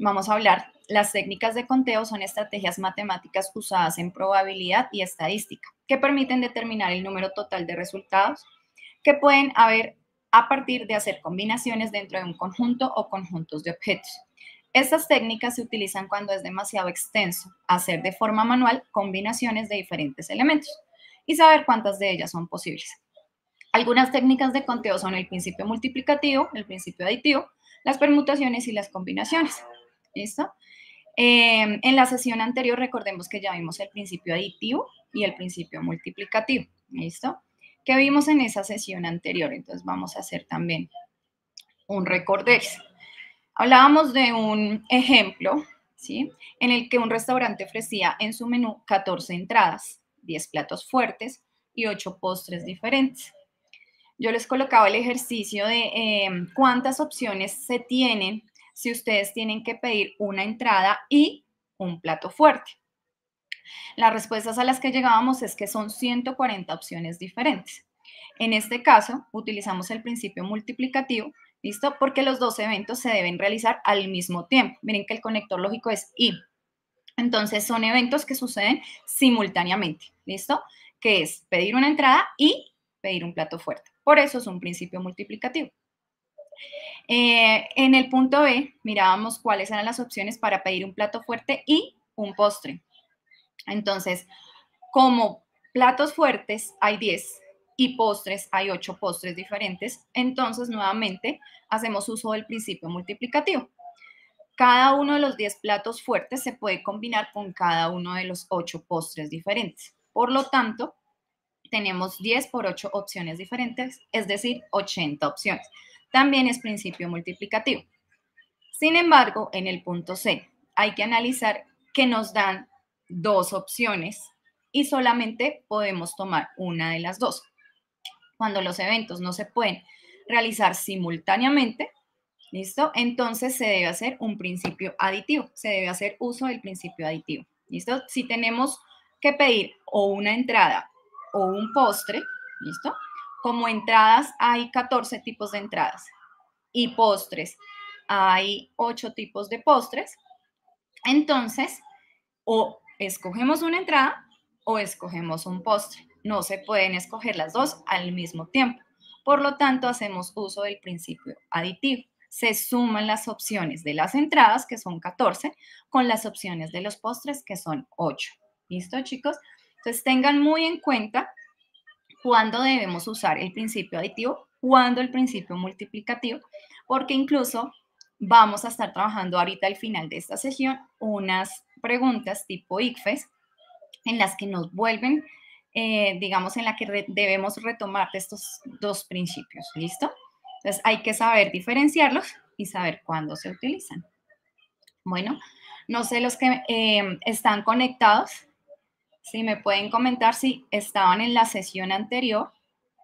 vamos a hablar. Las técnicas de conteo son estrategias matemáticas usadas en probabilidad y estadística que permiten determinar el número total de resultados que pueden haber a partir de hacer combinaciones dentro de un conjunto o conjuntos de objetos. Estas técnicas se utilizan cuando es demasiado extenso hacer de forma manual combinaciones de diferentes elementos y saber cuántas de ellas son posibles. Algunas técnicas de conteo son el principio multiplicativo, el principio aditivo, las permutaciones y las combinaciones. ¿Listo? En la sesión anterior recordemos que ya vimos el principio aditivo y el principio multiplicativo. ¿Listo? ¿Qué vimos en esa sesión anterior? Entonces vamos a hacer también un recorderis. Hablábamos de un ejemplo, ¿sí? En el que un restaurante ofrecía en su menú 14 entradas, 10 platos fuertes y 8 postres diferentes. Yo les colocaba el ejercicio de cuántas opciones se tienen si ustedes tienen que pedir una entrada y un plato fuerte. Las respuestas a las que llegábamos es que son 140 opciones diferentes. En este caso, utilizamos el principio multiplicativo, ¿listo? Porque los dos eventos se deben realizar al mismo tiempo. Miren que el conector lógico es y. Entonces, son eventos que suceden simultáneamente, ¿listo? Que es pedir una entrada y pedir un plato fuerte. Por eso es un principio multiplicativo. En el punto B, mirábamos cuáles eran las opciones para pedir un plato fuerte y un postre. Entonces, como platos fuertes hay 10 y postres hay 8 postres diferentes, entonces nuevamente hacemos uso del principio multiplicativo. Cada uno de los 10 platos fuertes se puede combinar con cada uno de los 8 postres diferentes. Por lo tanto, tenemos 10 por 8 opciones diferentes, es decir, 80 opciones. También es principio multiplicativo. Sin embargo, en el punto C, hay que analizar que nos dan 2 opciones y solamente podemos tomar una de las dos. Cuando los eventos no se pueden realizar simultáneamente, ¿listo? Entonces se debe hacer un principio aditivo, se debe hacer uso del principio aditivo, ¿listo? Si tenemos que pedir o una entrada o un postre, ¿listo? Como entradas hay 14 tipos de entradas y postres hay 8 tipos de postres, entonces o escogemos una entrada o escogemos un postre. No se pueden escoger las dos al mismo tiempo. Por lo tanto, hacemos uso del principio aditivo. Se suman las opciones de las entradas, que son 14, con las opciones de los postres, que son 8. ¿Listo, chicos? Entonces, tengan muy en cuenta cuándo debemos usar el principio aditivo, cuándo el principio multiplicativo, porque incluso vamos a estar trabajando ahorita al final de esta sesión unas preguntas tipo ICFES en las que nos vuelven, digamos, en la que debemos retomar de estos dos principios, ¿listo? Entonces hay que saber diferenciarlos y saber cuándo se utilizan. Bueno, no sé los que están conectados, si me pueden comentar si estaban en la sesión anterior,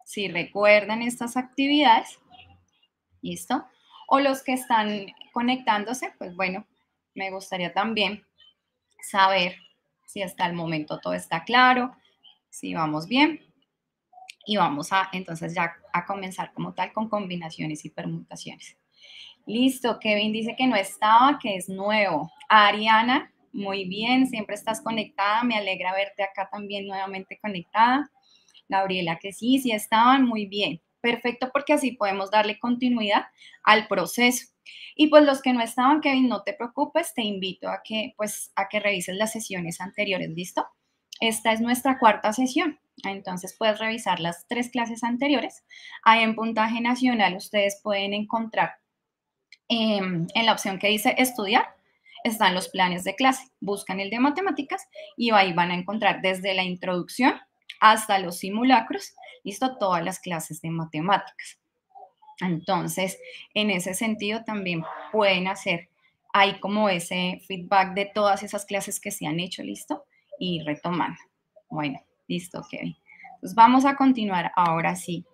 si recuerdan estas actividades, ¿listo? O los que están conectándose, pues bueno, me gustaría también saber si hasta el momento todo está claro, si vamos bien. Y vamos a entonces ya a comenzar como tal con combinaciones y permutaciones. Listo, Kevin dice que no estaba, que es nuevo. Ariana, muy bien, siempre estás conectada, me alegra verte acá también nuevamente conectada. Gabriela, que sí, sí estaban, muy bien. Perfecto, porque así podemos darle continuidad al proceso. Y pues los que no estaban, Kevin, no te preocupes, te invito a que, pues, a que revises las sesiones anteriores, ¿listo? Esta es nuestra cuarta sesión, entonces puedes revisar las 3 clases anteriores. Ahí en Puntaje Nacional ustedes pueden encontrar en la opción que dice estudiar, están los planes de clase. Buscan el de matemáticas y ahí van a encontrar desde la introducción hasta los simulacros, listo, todas las clases de matemáticas. Entonces, en ese sentido también pueden hacer ahí como ese feedback de todas esas clases que se han hecho, listo, y retomando. Bueno, listo, Kevin. Entonces vamos a continuar ahora sí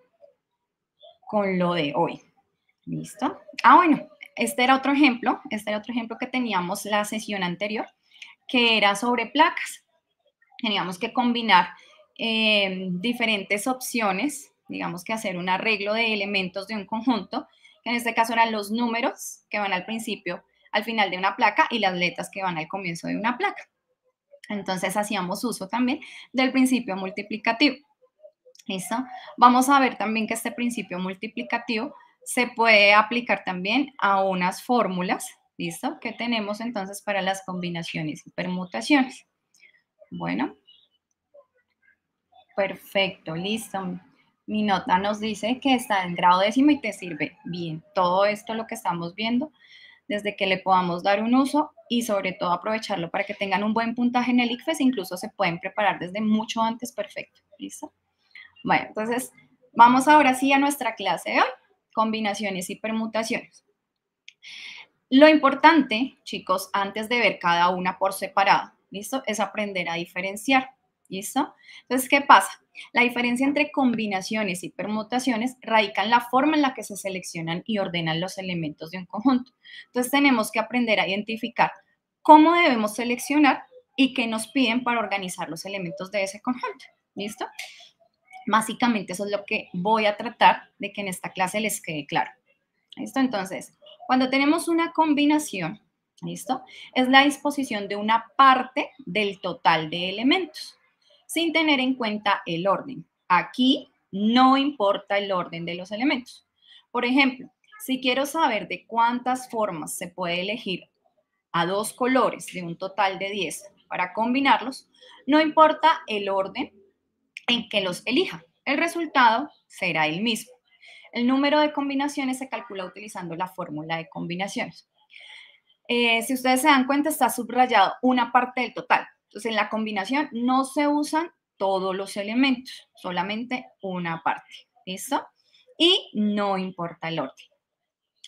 con lo de hoy. ¿Listo? Ah, bueno, este era otro ejemplo que teníamos la sesión anterior, que era sobre placas. Teníamos que combinar diferentes opciones, digamos que hacer un arreglo de elementos de un conjunto, que en este caso eran los números que van al principio al final de una placa y las letras que van al comienzo de una placa. Entonces hacíamos uso también del principio multiplicativo. ¿Listo? Vamos a ver también que este principio multiplicativo se puede aplicar también a unas fórmulas, ¿listo? Que tenemos entonces para las combinaciones y permutaciones. Bueno, perfecto, listo. Mi nota nos dice que está en grado décimo y te sirve bien todo esto lo que estamos viendo, desde que le podamos dar un uso y sobre todo aprovecharlo para que tengan un buen puntaje en el ICFES, incluso se pueden preparar desde mucho antes, perfecto, ¿listo? Bueno, entonces vamos ahora sí a nuestra clase de hoy, combinaciones y permutaciones. Lo importante, chicos, antes de ver cada una por separado, ¿listo? Es aprender a diferenciar, ¿listo? Entonces, ¿qué pasa? La diferencia entre combinaciones y permutaciones radica en la forma en la que se seleccionan y ordenan los elementos de un conjunto. Entonces, tenemos que aprender a identificar cómo debemos seleccionar y qué nos piden para organizar los elementos de ese conjunto, ¿listo? Básicamente eso es lo que voy a tratar de que en esta clase les quede claro. ¿Listo? Entonces, cuando tenemos una combinación, ¿listo? Es la disposición de una parte del total de elementos, sin tener en cuenta el orden. Aquí no importa el orden de los elementos. Por ejemplo, si quiero saber de cuántas formas se puede elegir a dos colores de un total de 10 para combinarlos, no importa el orden en que los elija. El resultado será el mismo. El número de combinaciones se calcula utilizando la fórmula de combinaciones. Si ustedes se dan cuenta, está subrayado una parte del total. Entonces, en la combinación no se usan todos los elementos, solamente una parte. ¿Listo? Y no importa el orden.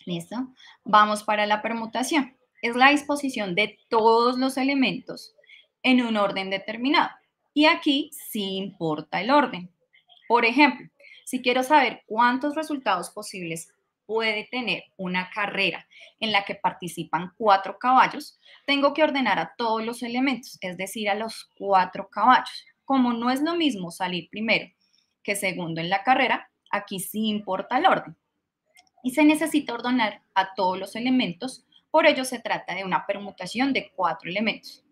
¿Listo? Vamos para la permutación. Es la disposición de todos los elementos en un orden determinado. Y aquí sí importa el orden. Por ejemplo, si quiero saber cuántos resultados posibles puede tener una carrera en la que participan 4 caballos, tengo que ordenar a todos los elementos, es decir, a los 4 caballos. Como no es lo mismo salir primero que segundo en la carrera, aquí sí importa el orden. Y se necesita ordenar a todos los elementos, por ello se trata de una permutación de 4 elementos.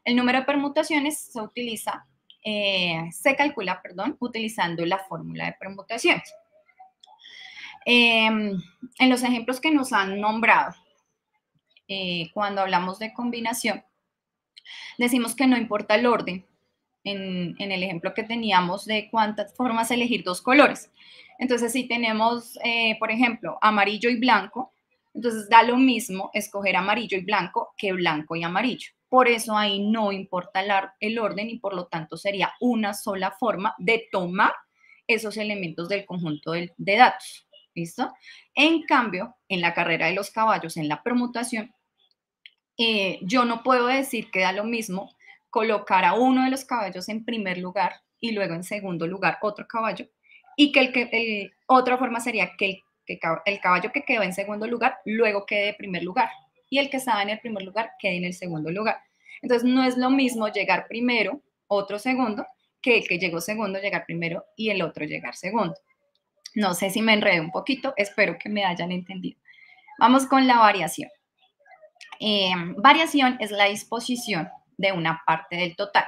El número de permutaciones se calcula, utilizando la fórmula de permutaciones. En los ejemplos que nos han nombrado, cuando hablamos de combinación, decimos que no importa el orden, en el ejemplo que teníamos de cuántas formas elegir 2 colores. Entonces, si tenemos, por ejemplo, amarillo y blanco, entonces da lo mismo escoger amarillo y blanco que blanco y amarillo. Por eso ahí no importa el orden y por lo tanto sería una sola forma de tomar esos elementos del conjunto de datos. ¿Listo? En cambio, en la carrera de los caballos, en la permutación, yo no puedo decir que da lo mismo colocar a uno de los caballos en primer lugar y luego en segundo lugar otro caballo, y que otra forma sería que el caballo que quedó en segundo lugar luego quede en primer lugar y el que estaba en el primer lugar quede en el segundo lugar. Entonces no es lo mismo llegar primero, otro segundo, que el que llegó segundo llegar primero y el otro llegar segundo. No sé si me enredé un poquito, espero que me hayan entendido. Vamos con la variación. Variación es la disposición de una parte del total.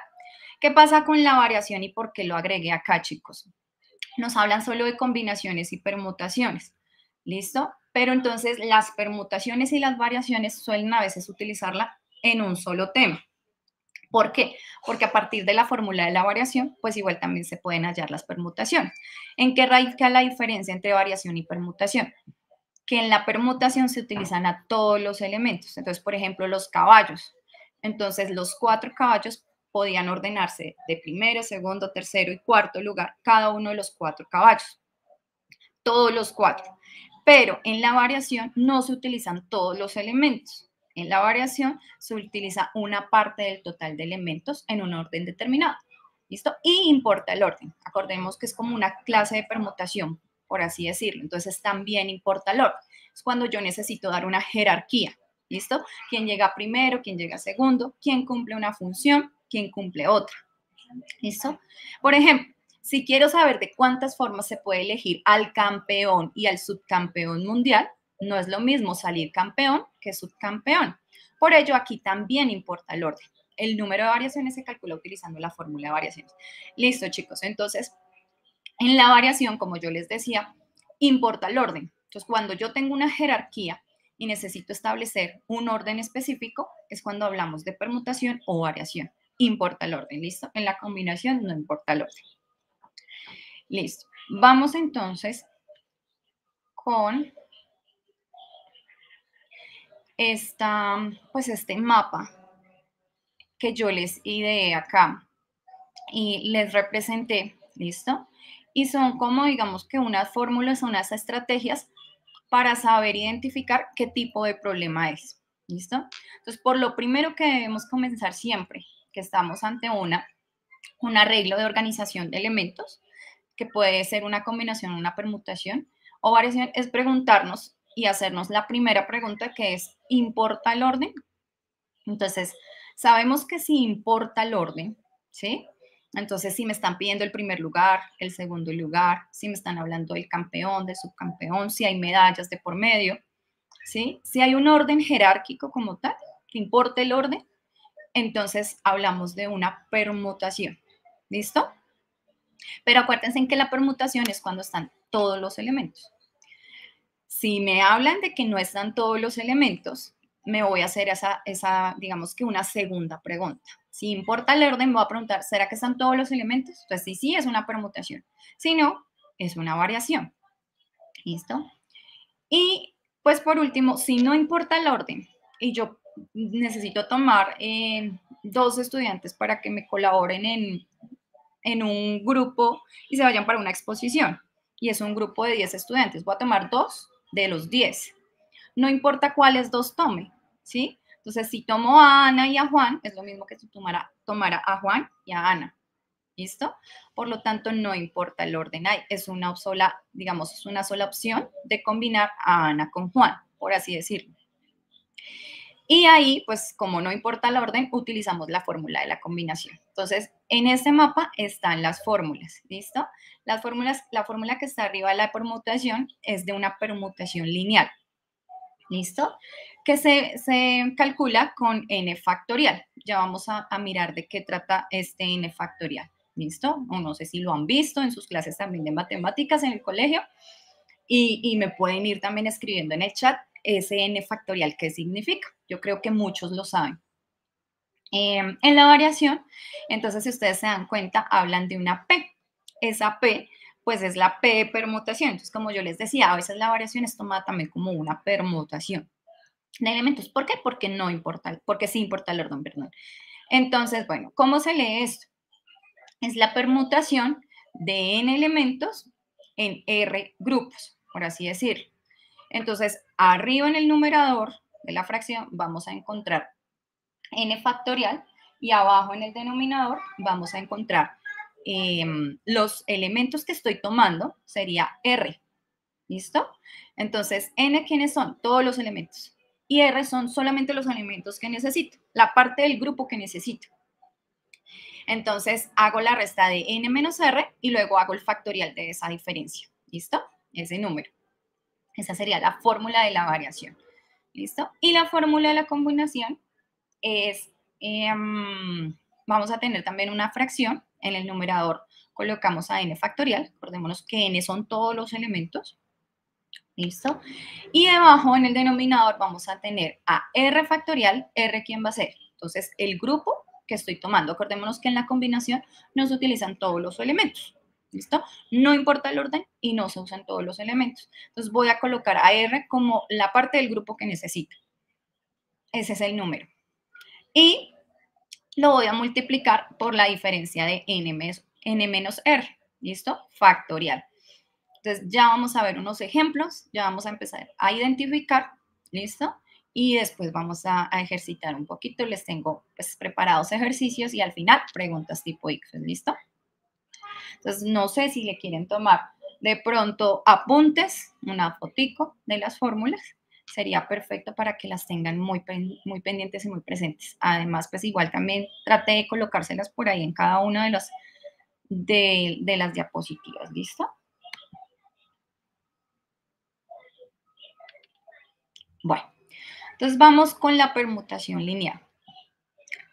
¿Qué pasa con la variación y por qué lo agregué acá, chicos? Nos hablan solo de combinaciones y permutaciones, ¿listo? Pero entonces las permutaciones y las variaciones suelen a veces utilizarla en un solo tema. ¿Por qué? Porque a partir de la fórmula de la variación, pues igual también se pueden hallar las permutaciones. ¿En qué radica la diferencia entre variación y permutación? Que en la permutación se utilizan a todos los elementos. Entonces, por ejemplo, los caballos. Entonces, los 4 caballos podían ordenarse de primero, segundo, tercero y cuarto lugar, cada uno de los 4 caballos. Todos los 4. Pero en la variación no se utilizan todos los elementos. En la variación se utiliza una parte del total de elementos en un orden determinado. ¿Listo? Y importa el orden. Acordemos que es como una clase de permutación, por así decirlo. Entonces también importa el orden. Es cuando yo necesito dar una jerarquía. ¿Listo? ¿Quién llega primero? ¿Quién llega segundo? ¿Quién cumple una función? ¿Quién cumple otra? ¿Listo? Por ejemplo, si quiero saber de cuántas formas se puede elegir al campeón y al subcampeón mundial, no es lo mismo salir campeón que subcampeón. Por ello, aquí también importa el orden. El número de variaciones se calcula utilizando la fórmula de variaciones. Listo, chicos. Entonces, en la variación, como yo les decía, importa el orden. Entonces, cuando yo tengo una jerarquía y necesito establecer un orden específico, es cuando hablamos de permutación o variación. Importa el orden, ¿listo? En la combinación no importa el orden. Listo. Vamos entonces con este mapa que yo les ideé acá y les representé, ¿listo? Y son como, digamos que unas fórmulas, unas estrategias para saber identificar qué tipo de problema es, ¿listo? Entonces, por lo primero que debemos comenzar siempre que estamos ante un arreglo de organización de elementos, que puede ser una combinación, una permutación o variación, es preguntarnos y hacernos la primera pregunta que es, ¿importa el orden? Entonces, sabemos que si importa el orden, ¿sí? Entonces, si me están pidiendo el primer lugar, el segundo lugar, si me están hablando del campeón, del subcampeón, si hay medallas de por medio, ¿sí? Si hay un orden jerárquico como tal, que importa el orden, entonces hablamos de una permutación. ¿Listo? Pero acuérdense en que la permutación es cuando están todos los elementos. Si me hablan de que no están todos los elementos, me voy a hacer digamos que una segunda pregunta. Si importa el orden, me voy a preguntar, ¿será que están todos los elementos? Entonces, sí, es una permutación. Si no, es una variación. ¿Listo? Y, pues, por último, si no importa el orden y yo necesito tomar 2 estudiantes para que me colaboren en un grupo y se vayan para una exposición, y es un grupo de 10 estudiantes, voy a tomar 2 de los 10. No importa cuáles 2 tome, ¿sí? Entonces, si tomo a Ana y a Juan, es lo mismo que si tomara a Juan y a Ana, ¿listo? Por lo tanto, no importa el orden, es una sola, digamos, es una sola opción de combinar a Ana con Juan, por así decirlo. Y ahí, pues como no importa el orden, utilizamos la fórmula de la combinación. Entonces, en este mapa están las fórmulas, ¿listo? Las fórmulas, la fórmula que está arriba de la permutación es de una permutación lineal, ¿listo? Que se calcula con n factorial. Ya vamos a mirar de qué trata este n factorial, ¿listo? O no sé si lo han visto en sus clases también de matemáticas en el colegio. Y me pueden ir también escribiendo en el chat ese n factorial, ¿qué significa? Yo creo que muchos lo saben. En la variación, entonces, si ustedes se dan cuenta, hablan de una P. Esa P, pues, es la P de permutación. Entonces, como yo les decía, a veces la variación es tomada también como una permutación de elementos. ¿Por qué? Porque no importa, porque sí importa el orden, perdón. Entonces, bueno, ¿cómo se lee esto? Es la permutación de n elementos en R grupos, por así decirlo. Entonces, arriba en el numerador de la fracción vamos a encontrar n factorial y abajo en el denominador vamos a encontrar los elementos que estoy tomando, sería R. ¿Listo? Entonces, n, ¿quiénes son? Todos los elementos. Y R son solamente los elementos que necesito, la parte del grupo que necesito. Entonces, hago la resta de n menos r y luego hago el factorial de esa diferencia. ¿Listo? Ese número. Esa sería la fórmula de la variación. ¿Listo? Y la fórmula de la combinación es, vamos a tener también una fracción. En el numerador colocamos a n factorial. Acordémonos que n son todos los elementos. ¿Listo? Y debajo en el denominador vamos a tener a r factorial. R, ¿quién va a ser? Entonces, el grupo que estoy tomando. Acordémonos que en la combinación no se utilizan todos los elementos. ¿Listo? No importa el orden y no se usan todos los elementos. Entonces, voy a colocar a R como la parte del grupo que necesito. Ese es el número. Y lo voy a multiplicar por la diferencia de n menos r. ¿Listo? Factorial. Entonces, ya vamos a ver unos ejemplos, ya vamos a empezar a identificar, ¿listo? Y después vamos a ejercitar un poquito. Les tengo pues, preparados ejercicios y al final preguntas tipo X, ¿listo? Entonces, no sé si le quieren tomar de pronto apuntes, una fotico de las fórmulas. Sería perfecto para que las tengan muy pendientes y muy presentes. Además, pues igual también trate de colocárselas por ahí en cada una de las diapositivas, ¿listo? Bueno, Entonces vamos con la permutación lineal.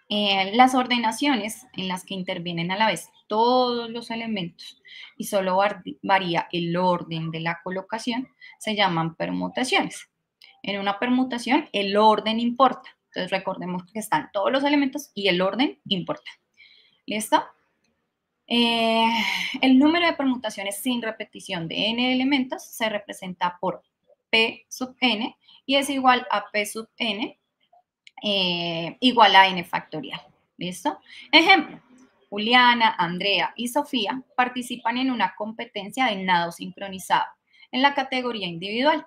Las ordenaciones en las que intervienen a la vez todos los elementos y solo varía el orden de la colocación se llaman permutaciones. En una permutación el orden importa. Entonces recordemos que están todos los elementos y el orden importa. ¿Listo? El número de permutaciones sin repetición de n elementos se representa por p sub n y es igual a p sub n igual a n factorial. ¿Listo? Ejemplo, Juliana, Andrea y Sofía participan en una competencia de nado sincronizado en la categoría individual.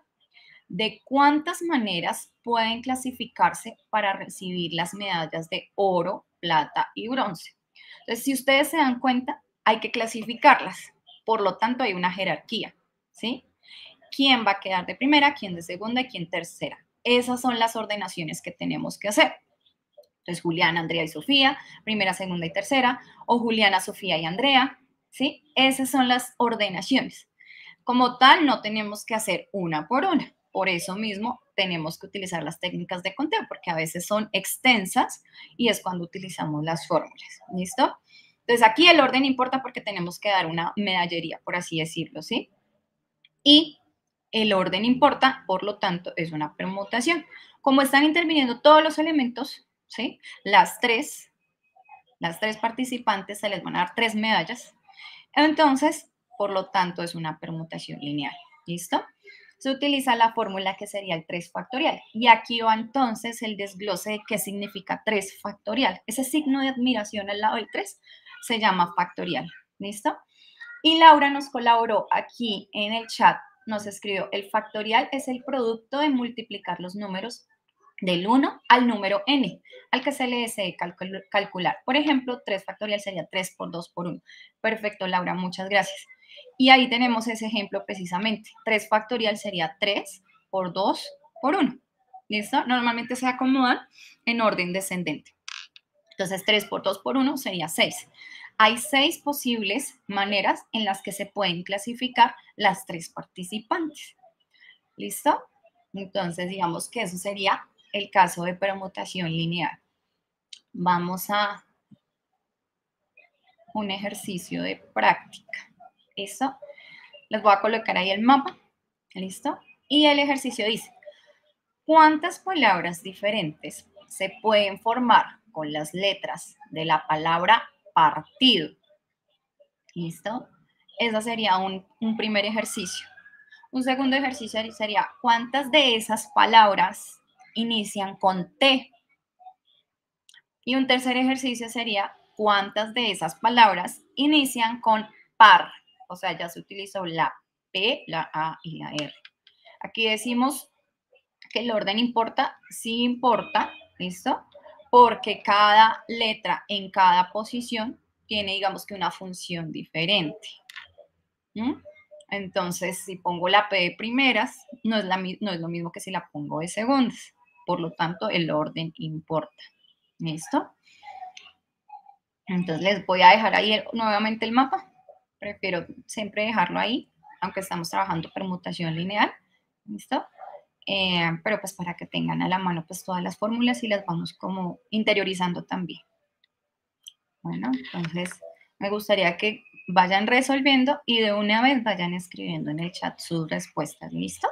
¿De cuántas maneras pueden clasificarse para recibir las medallas de oro, plata y bronce? Entonces, si ustedes se dan cuenta, hay que clasificarlas. Por lo tanto, hay una jerarquía, ¿sí? ¿Quién va a quedar de primera, quién de segunda y quién tercera? Esas son las ordenaciones que tenemos que hacer. Entonces, Juliana, Andrea y Sofía, primera, segunda y tercera, o Juliana, Sofía y Andrea, ¿sí? Esas son las ordenaciones. Como tal, no tenemos que hacer una por una. Por eso mismo tenemos que utilizar las técnicas de conteo, porque a veces son extensas y es cuando utilizamos las fórmulas. ¿Listo? Entonces, aquí el orden importa porque tenemos que dar una medallería, por así decirlo, ¿sí? Y el orden importa, por lo tanto, es una permutación. Como están interviniendo todos los elementos, ¿sí? Las tres participantes se les van a dar 3 medallas. Entonces, por lo tanto, es una permutación lineal. ¿Listo? Se utiliza la fórmula que sería el 3 factorial. Y aquí va entonces el desglose de qué significa 3 factorial. Ese signo de admiración al lado del 3 se llama factorial. ¿Listo? Y Laura nos colaboró aquí en el chat, nos escribió, el factorial es el producto de multiplicar los números del 1 al número n, al que se le desee calcular. Por ejemplo, 3 factorial sería 3 por 2 por 1. Perfecto, Laura, muchas gracias. Y ahí tenemos ese ejemplo precisamente. 3 factorial sería 3 por 2 por 1. ¿Listo? Normalmente se acomodan en orden descendente. Entonces, 3 por 2 por 1 sería 6. Hay 6 posibles maneras en las que se pueden clasificar las 3 participantes. ¿Listo? Entonces, digamos que eso sería el caso de permutación lineal. Vamos a un ejercicio de práctica. ¿Listo? Les voy a colocar ahí el mapa. ¿Listo? Y el ejercicio dice, ¿cuántas palabras diferentes se pueden formar con las letras de la palabra partido? ¿Listo? Ese sería un primer ejercicio. Un segundo ejercicio sería, ¿cuántas de esas palabras inician con T? Y un tercer ejercicio sería, ¿cuántas de esas palabras inician con par? O sea, ya se utilizó la P, la A y la R. Aquí decimos que el orden importa, sí importa, ¿listo? Porque cada letra en cada posición tiene, digamos que una función diferente. ¿Mm? Entonces, si pongo la P de primeras, no es lo mismo que si la pongo de segundas. Por lo tanto, el orden importa. ¿Listo? Entonces, les voy a dejar ahí nuevamente el mapa. Prefiero siempre dejarlo ahí, aunque estamos trabajando permutación lineal. ¿Listo? Pero pues para que tengan a la mano pues todas las fórmulas y las vamos como interiorizando también. Bueno, entonces me gustaría que vayan resolviendo y de una vez vayan escribiendo en el chat sus respuestas. ¿Listo?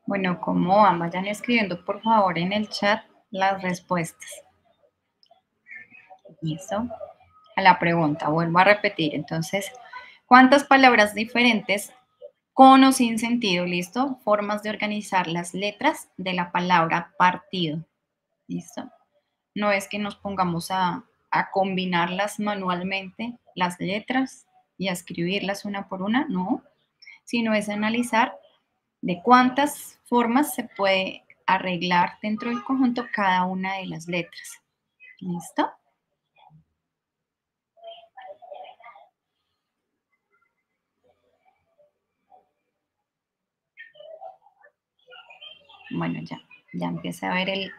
Bueno, ¿cómo van? Vayan escribiendo por favor en el chat las respuestas. ¿Listo? A la pregunta, vuelvo a repetir. Entonces, ¿cuántas palabras diferentes con o sin sentido, listo? Formas de organizar las letras de la palabra partido, ¿listo? No es que nos pongamos a combinarlas manualmente, las letras, y a escribirlas una por una, no, sino es analizar de cuántas formas se puede arreglar dentro del conjunto cada una de las letras. ¿Listo? Bueno, ya empieza a ver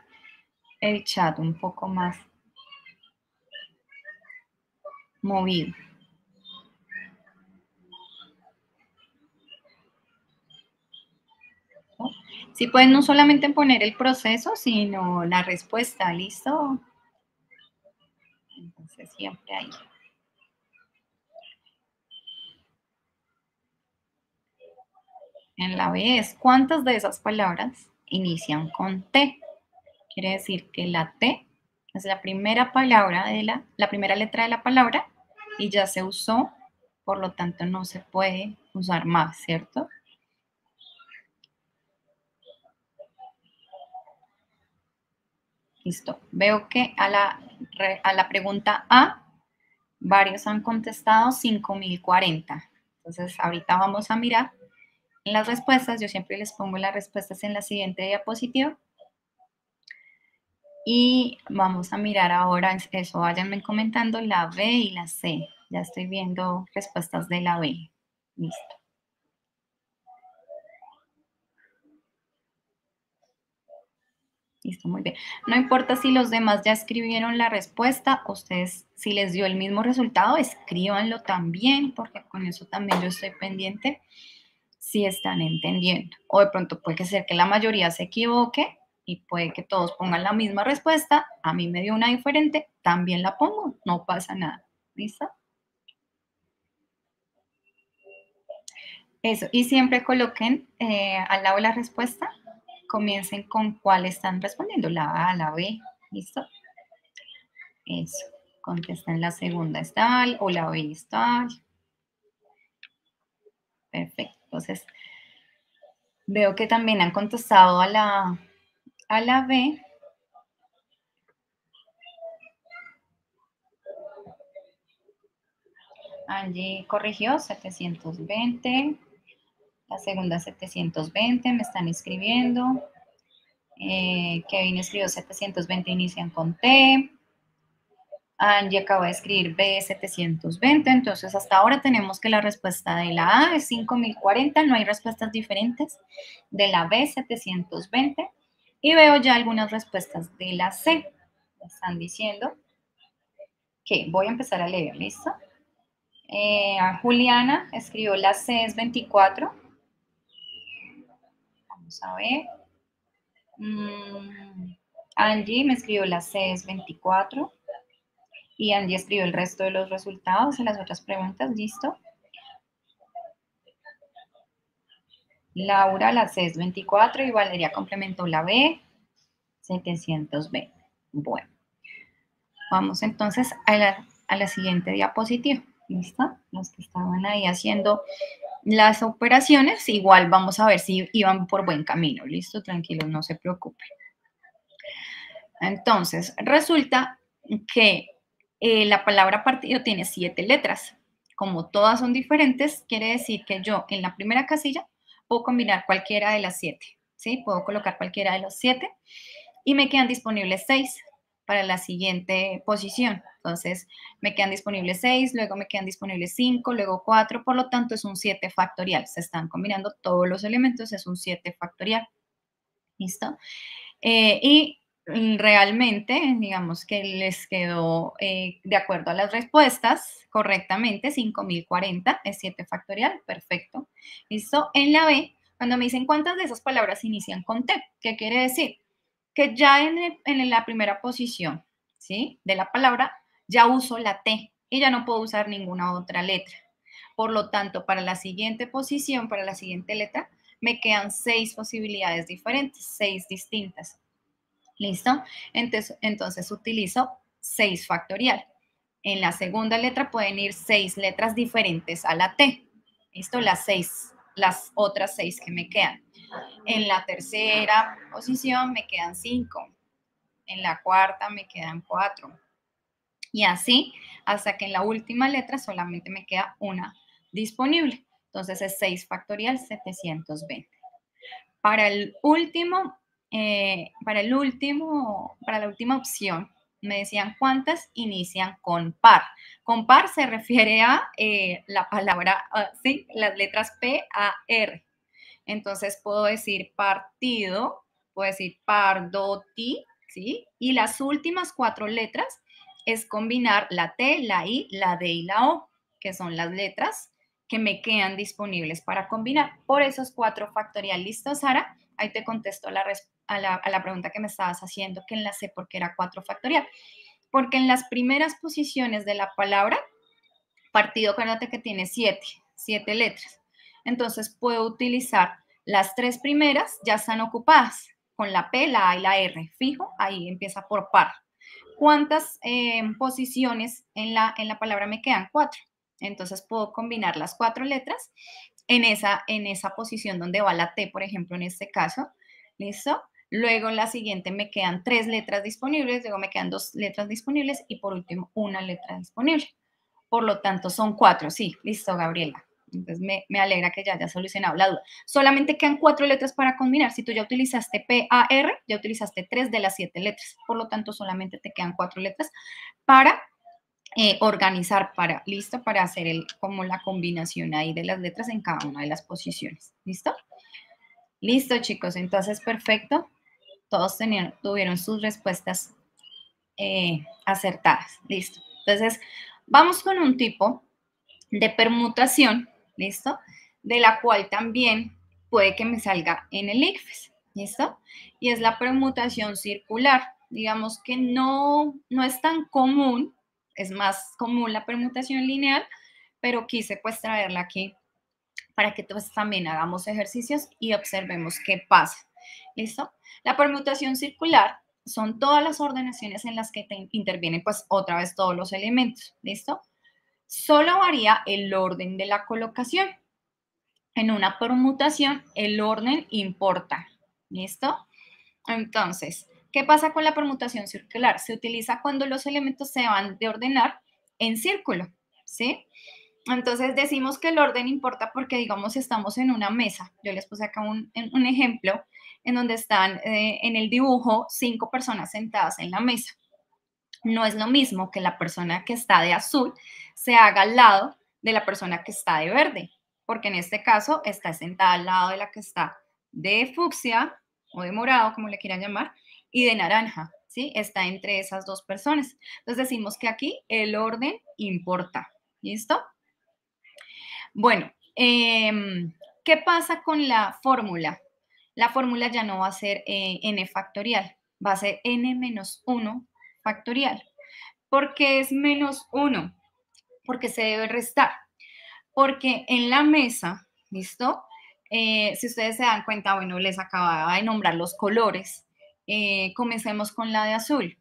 el chat un poco más movido. ¿No? Si pueden no solamente poner el proceso, sino la respuesta, ¿listo? Entonces siempre ahí. En la B es cuántas de esas palabras inician con T. Quiere decir que la T es la primera palabra de la primera letra de la palabra y ya se usó, por lo tanto no se puede usar más, ¿cierto? Listo. Veo que a la pregunta A, varios han contestado 5040. Entonces, ahorita vamos a mirar en las respuestas. Yo siempre les pongo las respuestas en la siguiente diapositiva. Y vamos a mirar ahora, eso, váyanme comentando la B y la C. Ya estoy viendo respuestas de la B. Listo. Listo, muy bien. No importa si los demás ya escribieron la respuesta, ustedes, si les dio el mismo resultado, escríbanlo también, porque con eso también yo estoy pendiente si están entendiendo. O de pronto puede ser que la mayoría se equivoque y puede que todos pongan la misma respuesta. A mí me dio una diferente, también la pongo, no pasa nada. ¿Listo? Eso, y siempre coloquen al lado de la respuesta, comiencen con cuál están respondiendo, la A, la B, ¿listo? Eso, contesten la segunda es tal o la B es tal. Perfecto, entonces veo que también han contestado a la B. Angie corrigió 720, la segunda 720, me están escribiendo. Kevin escribió 720, inician con T. Angie acaba de escribir B720, entonces hasta ahora tenemos que la respuesta de la A es 5040, no hay respuestas diferentes, de la B720, y veo ya algunas respuestas de la C. Me están diciendo que voy a empezar a leer, ¿listo? Juliana escribió la C es 24. Vamos a ver. Angie me escribió la C es 24. Y Angie escribió el resto de los resultados de las otras preguntas, ¿listo? Laura la C es 24 y Valeria complementó la B 720. Bueno, vamos entonces a la siguiente diapositiva. ¿Listo? Los que estaban ahí haciendo las operaciones, igual vamos a ver si iban por buen camino. ¿Listo? Tranquilos, no se preocupen. Entonces, resulta que la palabra partido tiene 7 letras. Como todas son diferentes, quiere decir que yo en la primera casilla puedo combinar cualquiera de las 7, ¿sí? Puedo colocar cualquiera de los 7 y me quedan disponibles 6 para la siguiente posición. Entonces, me quedan disponibles 6, luego me quedan disponibles 5, luego 4, por lo tanto es un 7 factorial. Se están combinando todos los elementos, es un 7 factorial. ¿Listo? Y realmente, digamos que les quedó, de acuerdo a las respuestas, correctamente, 5040 es 7 factorial, perfecto. ¿Listo? En la B, cuando me dicen cuántas de esas palabras inician con T, ¿qué quiere decir? Que ya en la primera posición, ¿sí? De la palabra, ya uso la T y ya no puedo usar ninguna otra letra. Por lo tanto, para la siguiente posición, para la siguiente letra, me quedan 6 posibilidades diferentes, 6 distintas. ¿Listo? Entonces utilizo 6 factorial. En la segunda letra pueden ir 6 letras diferentes a la T. ¿Listo? Las otras 6 que me quedan. En la tercera posición me quedan 5. En la cuarta me quedan 4. Y así hasta que en la última letra solamente me queda una disponible. Entonces es 6 factorial 720. Para la última opción, me decían cuántas inician con par. Con par se refiere a la palabra, sí, las letras P, A, R. Entonces puedo decir partido, puedo decir pardoti, ¿sí? Y las últimas 4 letras es combinar la T, la I, la D y la O, que son las letras que me quedan disponibles para combinar. Por eso es 4 factorial. ¿Listo, Sara? Ahí te contesto a la pregunta que me estabas haciendo, que enlacé porque era 4 factorial. Porque en las primeras posiciones de la palabra, partido, acuérdate que tiene 7 letras. Entonces puedo utilizar las 3 primeras, ya están ocupadas con la P, la A y la R. Fijo, ahí empieza por par. ¿Cuántas posiciones en la palabra me quedan? 4. Entonces puedo combinar las 4 letras en esa posición donde va la T, por ejemplo, en este caso. ¿Listo? Luego en la siguiente me quedan 3 letras disponibles, luego me quedan 2 letras disponibles y por último una letra disponible. Por lo tanto, son 4. Sí, listo, Gabriela. Entonces, me alegra que ya haya solucionado la duda. Solamente quedan 4 letras para combinar. Si tú ya utilizaste P, A, R, ya utilizaste 3 de las 7 letras. Por lo tanto, solamente te quedan 4 letras para organizar, listo, para hacer como la combinación ahí de las letras en cada una de las posiciones. ¿Listo? Listo, chicos. Entonces, perfecto. Todos tuvieron sus respuestas acertadas. Listo. Entonces, vamos con un tipo de permutación, ¿listo? De la cual también puede que me salga en el ICFES, ¿listo? Y es la permutación circular. Digamos que no es tan común, es más común la permutación lineal, pero quise pues traerla aquí para que pues, también hagamos ejercicios y observemos qué pasa, ¿listo? La permutación circular son todas las ordenaciones en las que intervienen pues otra vez todos los elementos, ¿listo? Solo varía el orden de la colocación. En una permutación, el orden importa. ¿Listo? Entonces, ¿qué pasa con la permutación circular? Se utiliza cuando los elementos se van de ordenar en círculo, ¿sí? Entonces decimos que el orden importa porque, digamos, estamos en una mesa. Yo les puse acá un ejemplo en donde están en el dibujo 5 personas sentadas en la mesa. No es lo mismo que la persona que está de azul se haga al lado de la persona que está de verde, porque en este caso está sentada al lado de la que está de fucsia o de morado, como le quieran llamar, y de naranja, ¿sí? Está entre esas dos personas. Entonces decimos que aquí el orden importa, ¿listo? Bueno, ¿qué pasa con la fórmula? La fórmula ya no va a ser n factorial, va a ser n-1 factorial. ¿Por qué es -1? Porque se debe restar. Porque en la mesa, ¿listo? Si ustedes se dan cuenta, bueno, les acababa de nombrar los colores. Comencemos con la de azul.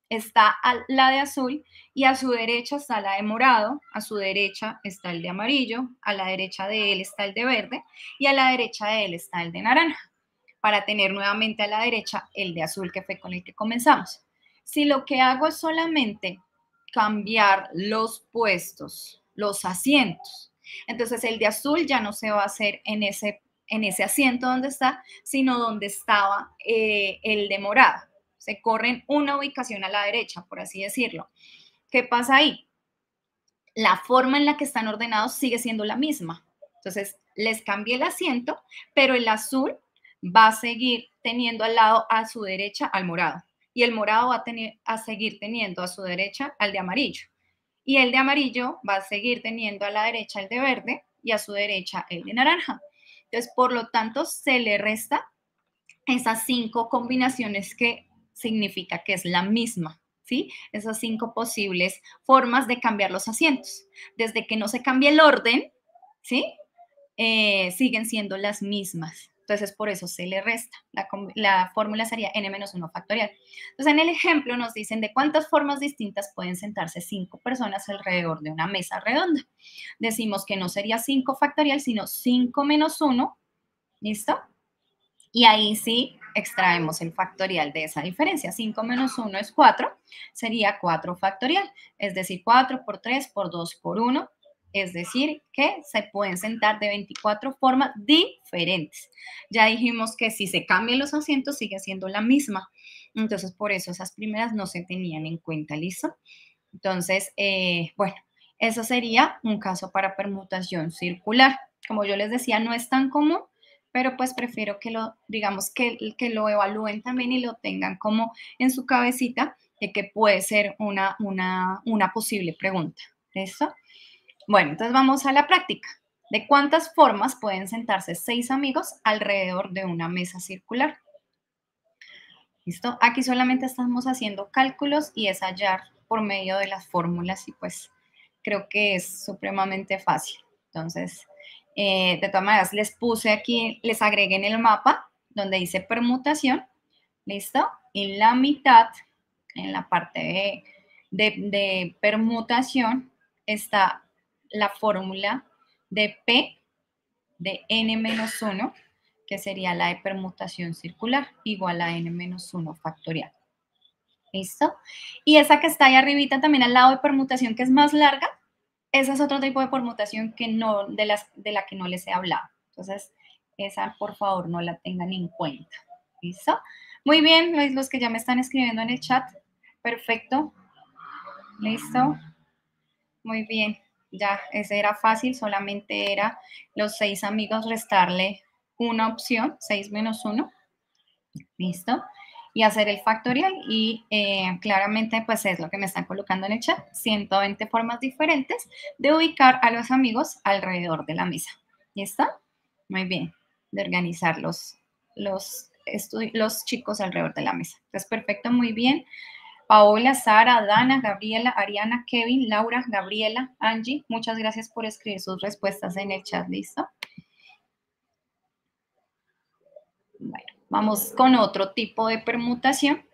Está la de azul y a su derecha está la de morado, a su derecha está el de amarillo, a la derecha de él está el de verde y a la derecha de él está el de naranja, para tener nuevamente a la derecha el de azul, que fue con el que comenzamos. Si lo que hago es solamente cambiar los puestos, los asientos, entonces el de azul ya no se va a hacer en ese asiento donde está, sino donde estaba el de morado. Se corren una ubicación a la derecha, por así decirlo. ¿Qué pasa ahí? La forma en la que están ordenados sigue siendo la misma. Entonces, les cambié el asiento, pero el azul va a seguir teniendo al lado a su derecha al morado. Y el morado va a seguir teniendo a su derecha al de amarillo. Y el de amarillo va a seguir teniendo a la derecha el de verde y a su derecha el de naranja. Entonces, por lo tanto, se le resta esas 5 combinaciones que significa que es la misma, ¿sí? Esas 5 posibles formas de cambiar los asientos. Desde que no se cambie el orden, ¿sí? siguen siendo las mismas. Entonces, por eso se le resta. La fórmula sería n-1 factorial. Entonces, en el ejemplo nos dicen de cuántas formas distintas pueden sentarse 5 personas alrededor de una mesa redonda. Decimos que no sería 5 factorial, sino 5 menos 1. ¿Listo? Y ahí sí extraemos el factorial de esa diferencia. 5 menos 1 es 4, sería 4 factorial. Es decir, 4 por 3 por 2 por 1. Es decir, que se pueden sentar de 24 formas diferentes. Ya dijimos que si se cambian los asientos sigue siendo la misma. Entonces, por eso esas primeras no se tenían en cuenta, ¿listo? Entonces, bueno, eso sería un caso para permutación circular. Como yo les decía, no es tan común, pero pues prefiero que lo, digamos, que lo evalúen también y lo tengan como en su cabecita de que puede ser una posible pregunta. ¿Listo? Bueno, entonces vamos a la práctica. ¿De cuántas formas pueden sentarse 6 amigos alrededor de una mesa circular? ¿Listo? Aquí solamente estamos haciendo cálculos y es hallar por medio de las fórmulas y pues creo que es supremamente fácil. Entonces, de todas maneras, les puse aquí, les agregué en el mapa donde dice permutación, ¿listo? En la mitad, en la parte de permutación, está la fórmula de P de n-1, que sería la de permutación circular, igual a n-1 factorial. ¿Listo? Y esa que está ahí arribita también al lado de permutación, que es más larga, esa es otro tipo de permutación que no, de la que no les he hablado. Entonces, esa por favor no la tengan en cuenta. ¿Listo? Muy bien, los que ya me están escribiendo en el chat. Perfecto. ¿Listo? Muy bien. Ya, ese era fácil, solamente era los 6 amigos restarle una opción, 6 menos 1. ¿Listo? Y hacer el factorial y claramente pues es lo que me están colocando en el chat, 120 formas diferentes de ubicar a los amigos alrededor de la mesa. ¿Listo? Muy bien, de organizar los chicos alrededor de la mesa. Entonces, perfecto, muy bien. Paola, Sara, Dana, Gabriela, Ariana, Kevin, Laura, Gabriela, Angie, muchas gracias por escribir sus respuestas en el chat, ¿listo? Bueno, vamos con otro tipo de permutación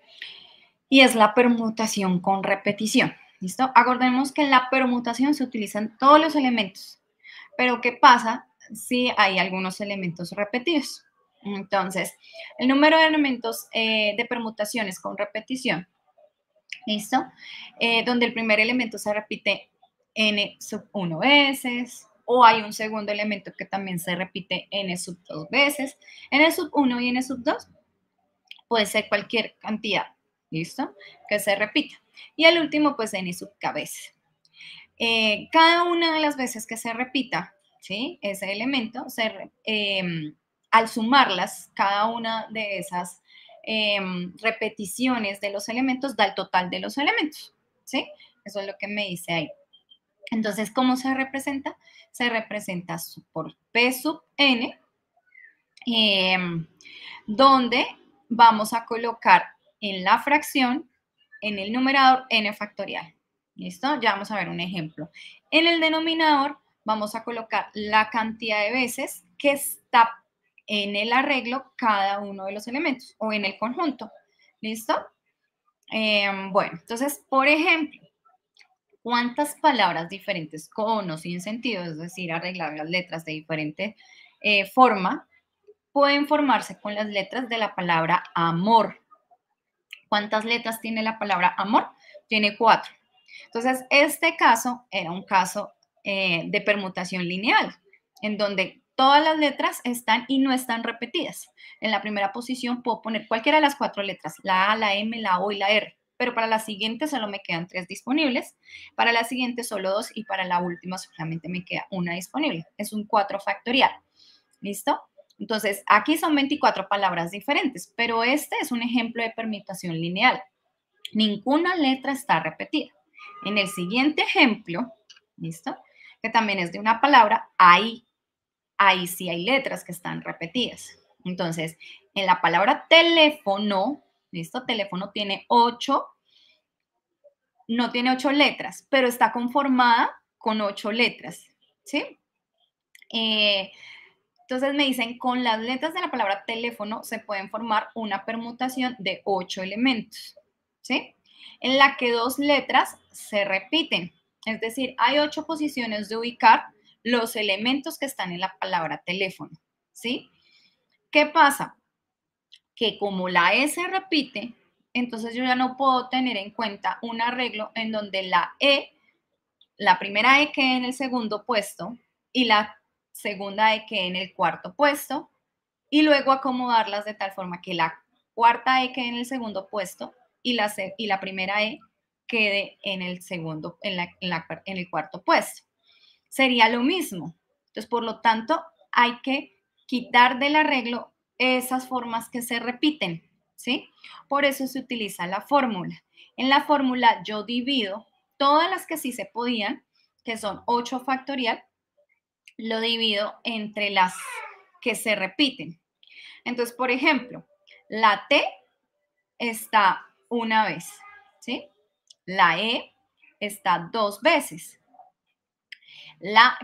y es la permutación con repetición. ¿Listo? Acordemos que en la permutación se utilizan todos los elementos, pero ¿qué pasa si hay algunos elementos repetidos? Entonces, el número de elementos de permutaciones con repetición, ¿listo? Donde el primer elemento se repite n sub 1 veces, o hay un segundo elemento que también se repite n sub 2 veces. N sub 1 y n sub 2 puede ser cualquier cantidad, ¿listo? Que se repita. Y el último, pues n sub k veces. Cada una de las veces que se repita, ¿sí? Ese elemento, al sumarlas, cada una de esas repeticiones de los elementos da el total de los elementos, ¿sí? Eso es lo que me dice ahí. Entonces, ¿cómo se representa? Se representa por P sub n, donde vamos a colocar en la fracción, en el numerador, n factorial. ¿Listo? Ya vamos a ver un ejemplo. En el denominador vamos a colocar la cantidad de veces que está en el arreglo cada uno de los elementos o en el conjunto. ¿Listo? Bueno, entonces, por ejemplo, ¿cuántas palabras diferentes con o sin sentido, es decir, arreglar las letras de diferente forma, pueden formarse con las letras de la palabra amor? ¿Cuántas letras tiene la palabra amor? Tiene 4. Entonces, este caso era un caso de permutación lineal, en donde todas las letras están y no están repetidas. En la primera posición puedo poner cualquiera de las 4 letras, la A, la M, la O y la R, pero para la siguiente solo me quedan 3 disponibles, para la siguiente solo 2 y para la última solamente me queda una disponible. Es un 4 factorial. ¿Listo? Entonces, aquí son 24 palabras diferentes, pero este es un ejemplo de permutación lineal. Ninguna letra está repetida. En el siguiente ejemplo, ¿listo? Que también es de una palabra, ahí sí hay letras que están repetidas. Entonces, en la palabra teléfono, ¿listo? Teléfono tiene 8, no tiene 8 letras, pero está conformada con 8 letras, ¿sí? Eh, entonces me dicen, con las letras de la palabra teléfono se pueden formar una permutación de 8 elementos, ¿sí? En la que 2 letras se repiten. Es decir, hay 8 posiciones de ubicar los elementos que están en la palabra teléfono, ¿sí? ¿Qué pasa? Que como la E se repite, entonces yo ya no puedo tener en cuenta un arreglo en donde la primera E quede en el segundo puesto y la segunda E quede en el cuarto puesto, y luego acomodarlas de tal forma que la cuarta E quede en el segundo puesto y la primera E quede en el segundo, en el cuarto puesto. Sería lo mismo. Entonces, por lo tanto, hay que quitar del arreglo esas formas que se repiten, ¿sí? Por eso se utiliza la fórmula. En la fórmula yo divido todas las que sí se podían, que son 8 factorial, lo divido entre las que se repiten. Entonces, por ejemplo, la T está una vez, ¿sí? La E está 2 veces.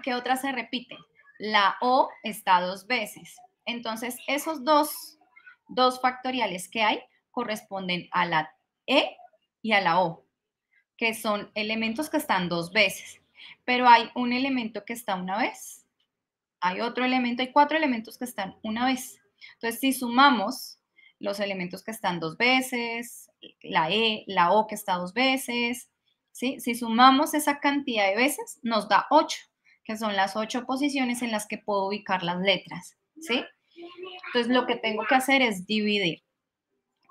¿Qué otra se repite? La O está 2 veces. Entonces, esos dos factoriales que hay corresponden a la E y a la O, que son elementos que están 2 veces. Pero hay un elemento que está una vez, hay otro elemento, hay 4 elementos que están una vez. Entonces, si sumamos los elementos que están 2 veces, la E, la O que está 2 veces, ¿sí? Si sumamos esa cantidad de veces, nos da 8, que son las 8 posiciones en las que puedo ubicar las letras, ¿sí? Entonces, lo que tengo que hacer es dividir.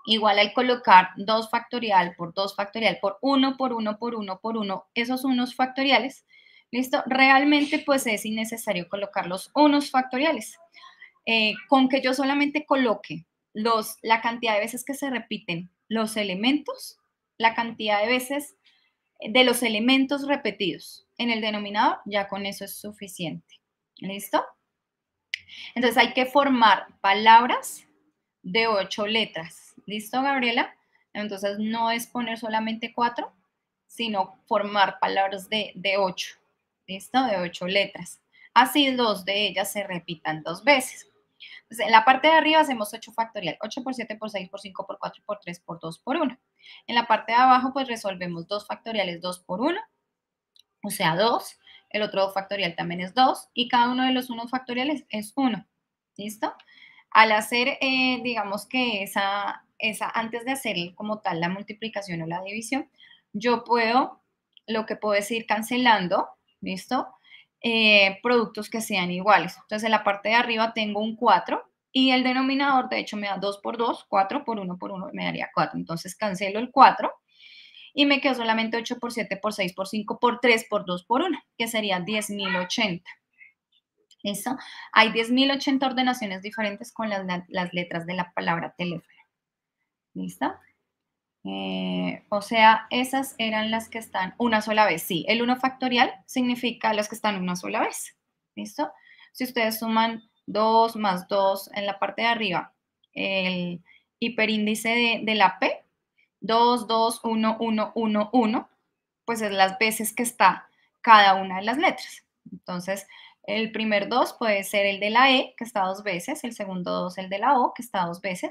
Igual al colocar 2 factorial por 2 factorial por 1 por 1 por 1 por 1, esos unos factoriales, ¿listo? Realmente pues es innecesario colocar los unos factoriales. Con que yo solamente coloque la cantidad de veces que se repiten los elementos, la cantidad de veces de los elementos repetidos en el denominador, ya con eso es suficiente. ¿Listo? Entonces hay que formar palabras de 8 letras. ¿Listo, Gabriela? Entonces no es poner solamente 4, sino formar palabras de 8. ¿Listo? De 8 letras. Así 2 de ellas se repitan 2 veces. Entonces, en la parte de arriba hacemos 8 factorial. 8 por 7 por 6 por 5 por 4 por 3 por 2 por 1. En la parte de abajo pues resolvemos 2 factoriales 2 por 1, o sea 2. El otro 2 factorial también es 2 y cada uno de los 1 factoriales es 1. ¿Listo? Al hacer, digamos que antes de hacer como tal la multiplicación o la división, yo lo que puedo es ir cancelando, ¿listo? Productos que sean iguales. Entonces, en la parte de arriba tengo un 4 y el denominador, de hecho, me da 2 por 2, 4 por 1 me daría 4. Entonces, cancelo el 4 y me quedo solamente 8 por 7 por 6 por 5 por 3 por 2 por 1, que sería 10.080. ¿Listo? Hay 10.080 ordenaciones diferentes con las letras de la palabra teléfono. ¿Listo? O sea, esas eran las que están una sola vez. Sí, el 1 factorial significa las que están una sola vez. ¿Listo? Si ustedes suman 2 más 2 en la parte de arriba, el hiperíndice de la P, 2, 2, 1, 1, 1, 1, pues es las veces que está cada una de las letras. Entonces, el primer 2 puede ser el de la E, que está 2 veces, el segundo 2 el de la O, que está 2 veces,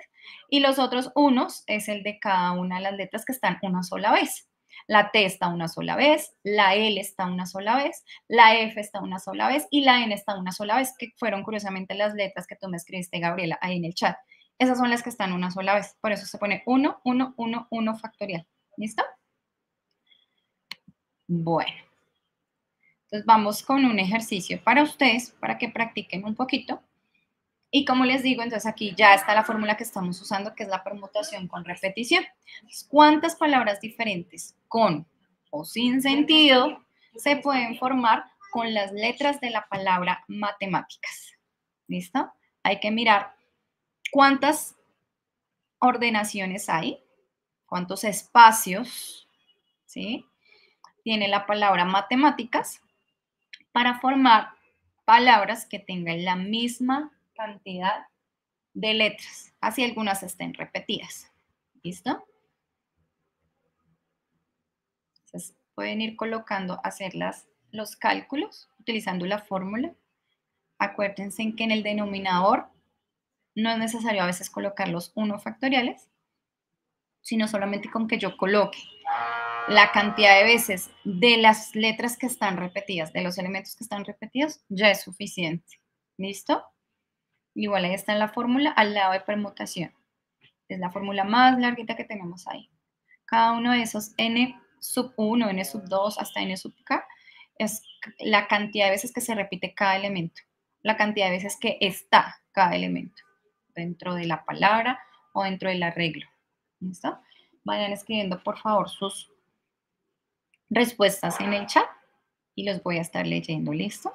y los otros unos es el de cada una de las letras que están una sola vez. La T está una sola vez, la L está una sola vez, la F está una sola vez y la N está una sola vez, que fueron curiosamente las letras que tú me escribiste, Gabriela, ahí en el chat. Esas son las que están una sola vez, por eso se pone 1, 1, 1, 1 factorial. ¿Listo? Bueno. Entonces vamos con un ejercicio para ustedes, para que practiquen un poquito. Y como les digo, entonces aquí ya está la fórmula que estamos usando, que es la permutación con repetición. Entonces, ¿cuántas palabras diferentes con o sin sentido se pueden formar con las letras de la palabra matemáticas? ¿Listo? Hay que mirar cuántas ordenaciones hay, cuántos espacios, ¿sí? Tiene la palabra matemáticas para formar palabras que tengan la misma cantidad de letras, así algunas estén repetidas. ¿Listo? Entonces pueden ir colocando, hacer los cálculos utilizando la fórmula Acuérdense en que en el denominador no es necesario a veces colocar los 1 factoriales, sino solamente con que yo coloque la cantidad de veces de las letras que están repetidas, de los elementos que están repetidos, ya es suficiente. ¿Listo? Igual ahí está en la fórmula al lado de permutación. Es la fórmula más larguita que tenemos ahí. Cada uno de esos n sub 1, n sub 2 hasta n sub k es la cantidad de veces que se repite cada elemento, la cantidad de veces que está cada elemento dentro de la palabra o dentro del arreglo. ¿Listo? Vayan escribiendo, por favor, sus respuestas en el chat y los voy a estar leyendo. ¿Listo?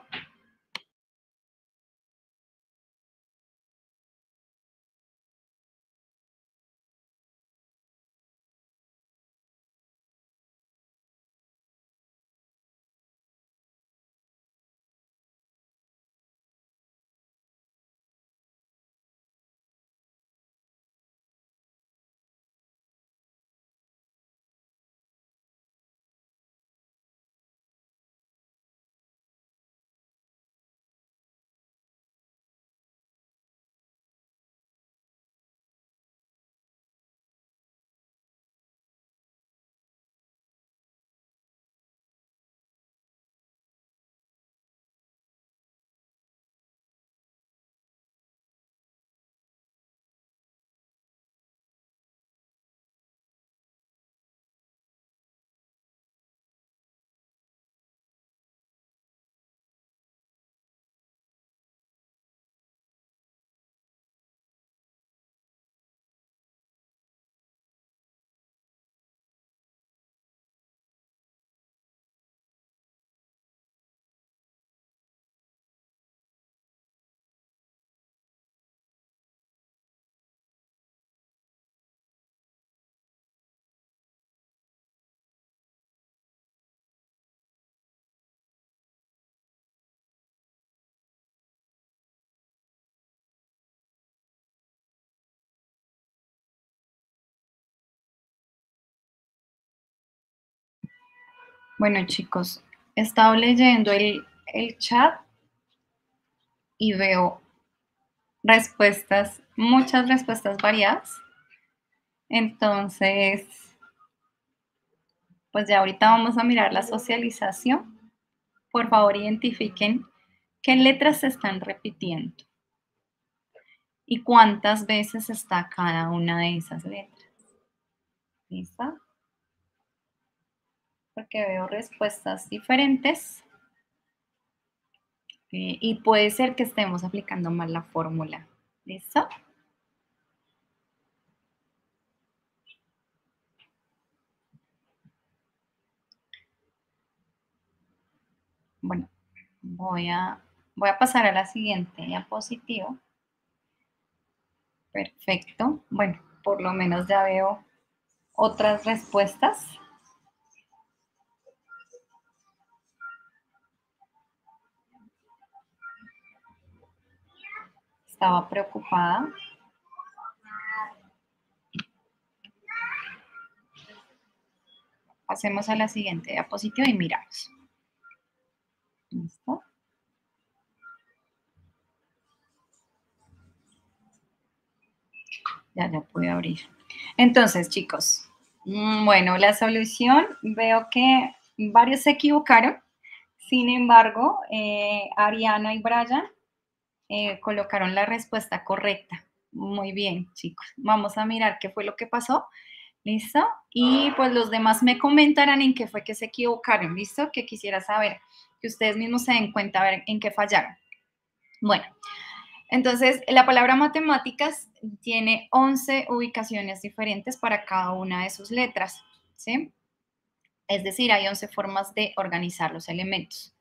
Bueno, chicos, he estado leyendo el chat y veo respuestas, muchas respuestas variadas. Entonces, pues ya ahorita vamos a mirar la socialización. Por favor, identifiquen qué letras se están repitiendo y cuántas veces está cada una de esas letras. ¿Listo? Porque veo respuestas diferentes y puede ser que estemos aplicando mal la fórmula. ¿Listo? Bueno, voy a pasar a la siguiente diapositiva. Perfecto. Bueno, por lo menos ya veo otras respuestas. Estaba preocupada. Pasemos a la siguiente diapositiva y miramos. ¿Listo? Ya pude abrir. Entonces, chicos, bueno, la solución, veo que varios se equivocaron. Sin embargo, Ariana y Brian colocaron la respuesta correcta. Muy bien, chicos. Vamos a mirar qué fue lo que pasó. ¿Listo? Y pues los demás me comentarán en qué fue que se equivocaron. ¿Listo? Que quisiera saber, que ustedes mismos se den cuenta a ver en qué fallaron. Bueno, entonces la palabra matemáticas tiene 11 ubicaciones diferentes para cada una de sus letras. ¿Sí? Es decir, hay 11 formas de organizar los elementos.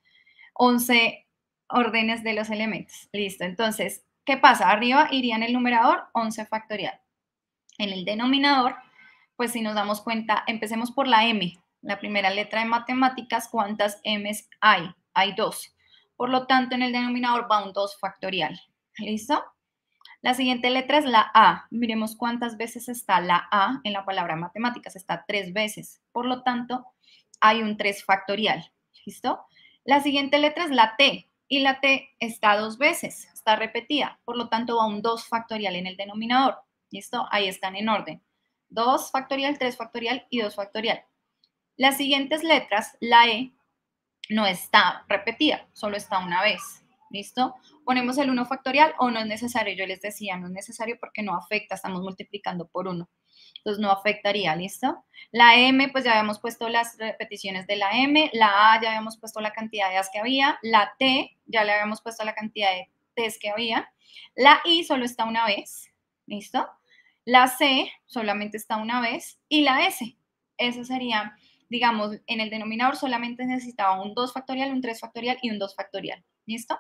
11 órdenes de los elementos. Listo. Entonces, ¿qué pasa? Arriba iría en el numerador 11 factorial. En el denominador, pues si nos damos cuenta, empecemos por la M, la primera letra de matemáticas. ¿Cuántas M's hay? Hay 2. Por lo tanto, en el denominador va un 2 factorial. ¿Listo? La siguiente letra es la A. Miremos cuántas veces está la A en la palabra matemáticas. Está 3 veces. Por lo tanto, hay un 3 factorial. ¿Listo? La siguiente letra es la T. y la t está 2 veces, está repetida, por lo tanto va un 2 factorial en el denominador. ¿Listo? Ahí están en orden. 2 factorial, 3 factorial y 2 factorial. Las siguientes letras, la e, no está repetida, solo está una vez. ¿Listo? Ponemos el 1 factorial o no es necesario. Yo les decía, no es necesario porque no afecta, estamos multiplicando por 1. Entonces no afectaría, ¿listo? La M, pues ya habíamos puesto las repeticiones de la M, la A ya habíamos puesto la cantidad de A's que había, la T ya le habíamos puesto la cantidad de T's que había, la I solo está una vez, ¿listo? La C solamente está una vez y la S, eso sería, digamos, en el denominador solamente necesitaba un 2 factorial, un 3 factorial y un 2 factorial, ¿listo?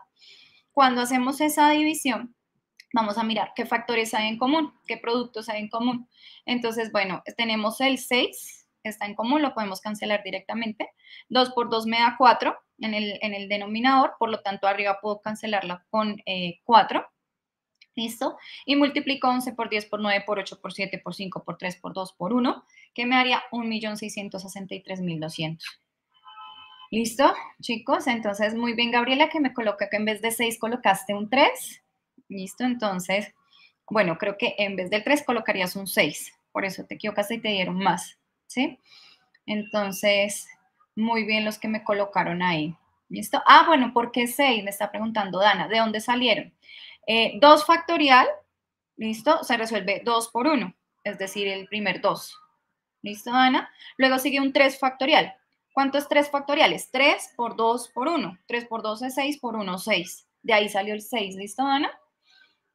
Cuando hacemos esa división, vamos a mirar qué factores hay en común, qué productos hay en común. Entonces, bueno, tenemos el 6, está en común, lo podemos cancelar directamente. 2 por 2 me da 4 en el denominador, por lo tanto, arriba puedo cancelarla con 4. ¿Listo? Y multiplico 11 por 10 por 9 por 8 por 7 por 5 por 3 por 2 por 1, que me haría 1.663.200. ¿Listo, chicos? Entonces, muy bien, Gabriela, que me coloca que en vez de 6 colocaste un 3. ¿Listo? Entonces, bueno, creo que en vez del 3 colocarías un 6. Por eso te equivocaste y te dieron más, ¿sí? Entonces, muy bien los que me colocaron ahí. ¿Listo? Ah, bueno, ¿por qué 6? Me está preguntando Dana. ¿De dónde salieron? 2 factorial, ¿listo? Se resuelve 2 por 1, es decir, el primer 2. ¿Listo, Dana? Luego sigue un 3 factorial. ¿Cuántos 3 factoriales? 3 por 2 por 1. 3 por 2 es 6, por 1, 6. De ahí salió el 6, ¿listo, Dana?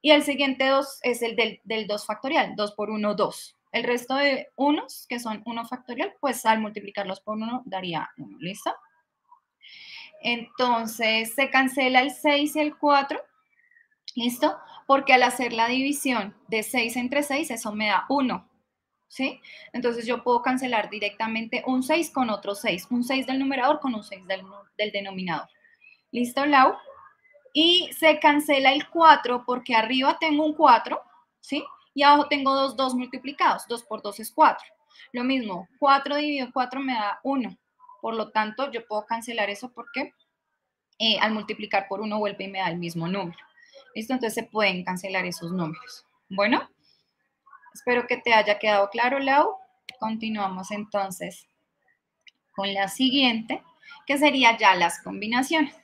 Y el siguiente 2 es el del 2 factorial. 2 por 1, 2. El resto de unos, que son 1 factorial, pues al multiplicarlos por 1 daría 1, ¿listo? Entonces se cancela el 6 y el 4, ¿listo? Porque al hacer la división de 6 entre 6, eso me da 1, ¿sí? Entonces yo puedo cancelar directamente un 6 con otro 6, un 6 del numerador con un 6 del denominador. ¿Listo, Lau? Y se cancela el 4 porque arriba tengo un 4, ¿sí? Y abajo tengo 2 multiplicados, 2 por 2 es 4. Lo mismo, 4 dividido 4 me da 1. Por lo tanto, yo puedo cancelar eso porque al multiplicar por 1 vuelve y me da el mismo número. ¿Listo? Entonces se pueden cancelar esos números. Bueno, espero que te haya quedado claro, Lau. Continuamos entonces con la siguiente, que sería ya las combinaciones.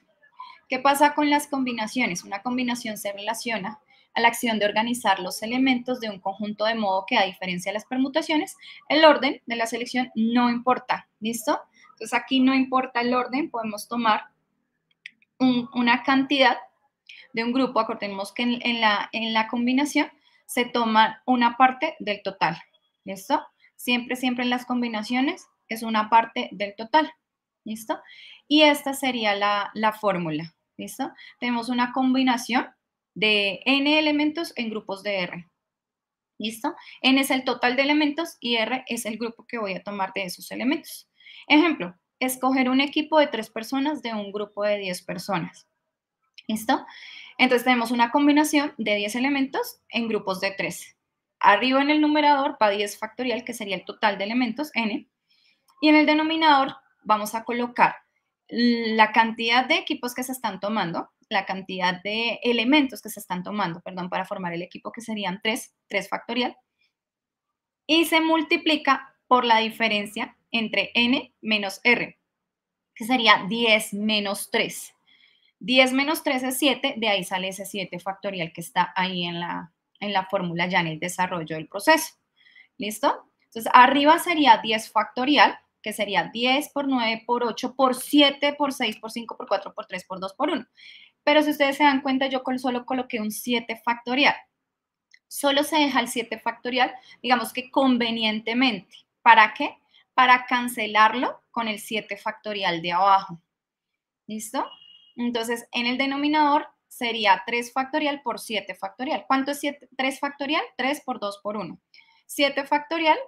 ¿Qué pasa con las combinaciones? Una combinación se relaciona a la acción de organizar los elementos de un conjunto de modo que, a diferencia de las permutaciones, el orden de la selección no importa. ¿Listo? Entonces aquí no importa el orden, podemos tomar una cantidad de un grupo. Acordemos que en la combinación se toma una parte del total. ¿Listo? Siempre, siempre en las combinaciones es una parte del total. ¿Listo? Y esta sería la fórmula. ¿Listo? Tenemos una combinación de n elementos en grupos de R. ¿Listo? N es el total de elementos y R es el grupo que voy a tomar de esos elementos. Ejemplo, escoger un equipo de 3 personas de un grupo de 10 personas. ¿Listo? Entonces tenemos una combinación de 10 elementos en grupos de 3. Arriba en el numerador va 10 factorial, que sería el total de elementos, n. Y en el denominador vamos a colocar la cantidad de equipos que se están tomando, la cantidad de elementos que se están tomando, perdón, para formar el equipo, que serían 3 factorial, y se multiplica por la diferencia entre n menos r, que sería 10 menos 3. 10 menos 3 es 7, de ahí sale ese 7 factorial que está ahí en la fórmula ya en el desarrollo del proceso. ¿Listo? Entonces, arriba sería 10 factorial, que sería 10 por 9 por 8 por 7 por 6 por 5 por 4 por 3 por 2 por 1. Pero si ustedes se dan cuenta, yo solo coloqué un 7 factorial. Solo se deja el 7 factorial, digamos que convenientemente. ¿Para qué? Para cancelarlo con el 7 factorial de abajo. ¿Listo? Entonces, en el denominador sería 3 factorial por 7 factorial. ¿Cuánto es 3 factorial? 3 por 2 por 1. 7 factorial,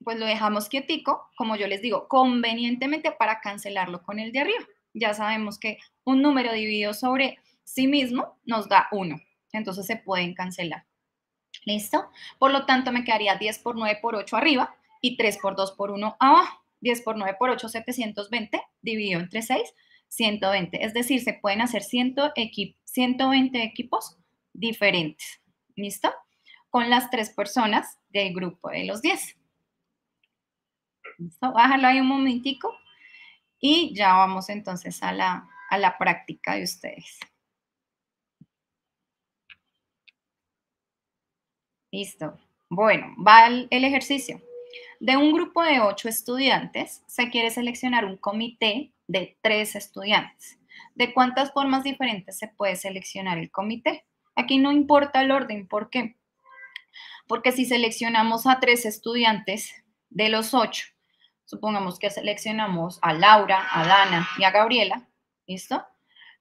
pues lo dejamos quietico, como yo les digo, convenientemente para cancelarlo con el de arriba. Ya sabemos que un número dividido sobre sí mismo nos da 1. Entonces se pueden cancelar. ¿Listo? Por lo tanto, me quedaría 10 por 9 por 8 arriba y 3 por 2 por 1 abajo. 10 por 9 por 8, 720, dividido entre 6, 120. Es decir, se pueden hacer 120 equipos diferentes. ¿Listo? Con las 3 personas del grupo de los 10. ¿Listo? Bájalo ahí un momentico y ya vamos entonces a la práctica de ustedes. Listo. Bueno, va el ejercicio. De un grupo de 8 estudiantes, se quiere seleccionar un comité de 3 estudiantes. ¿De cuántas formas diferentes se puede seleccionar el comité? Aquí no importa el orden, ¿por qué? Porque si seleccionamos a 3 estudiantes de los 8, supongamos que seleccionamos a Laura, a Dana y a Gabriela, ¿listo?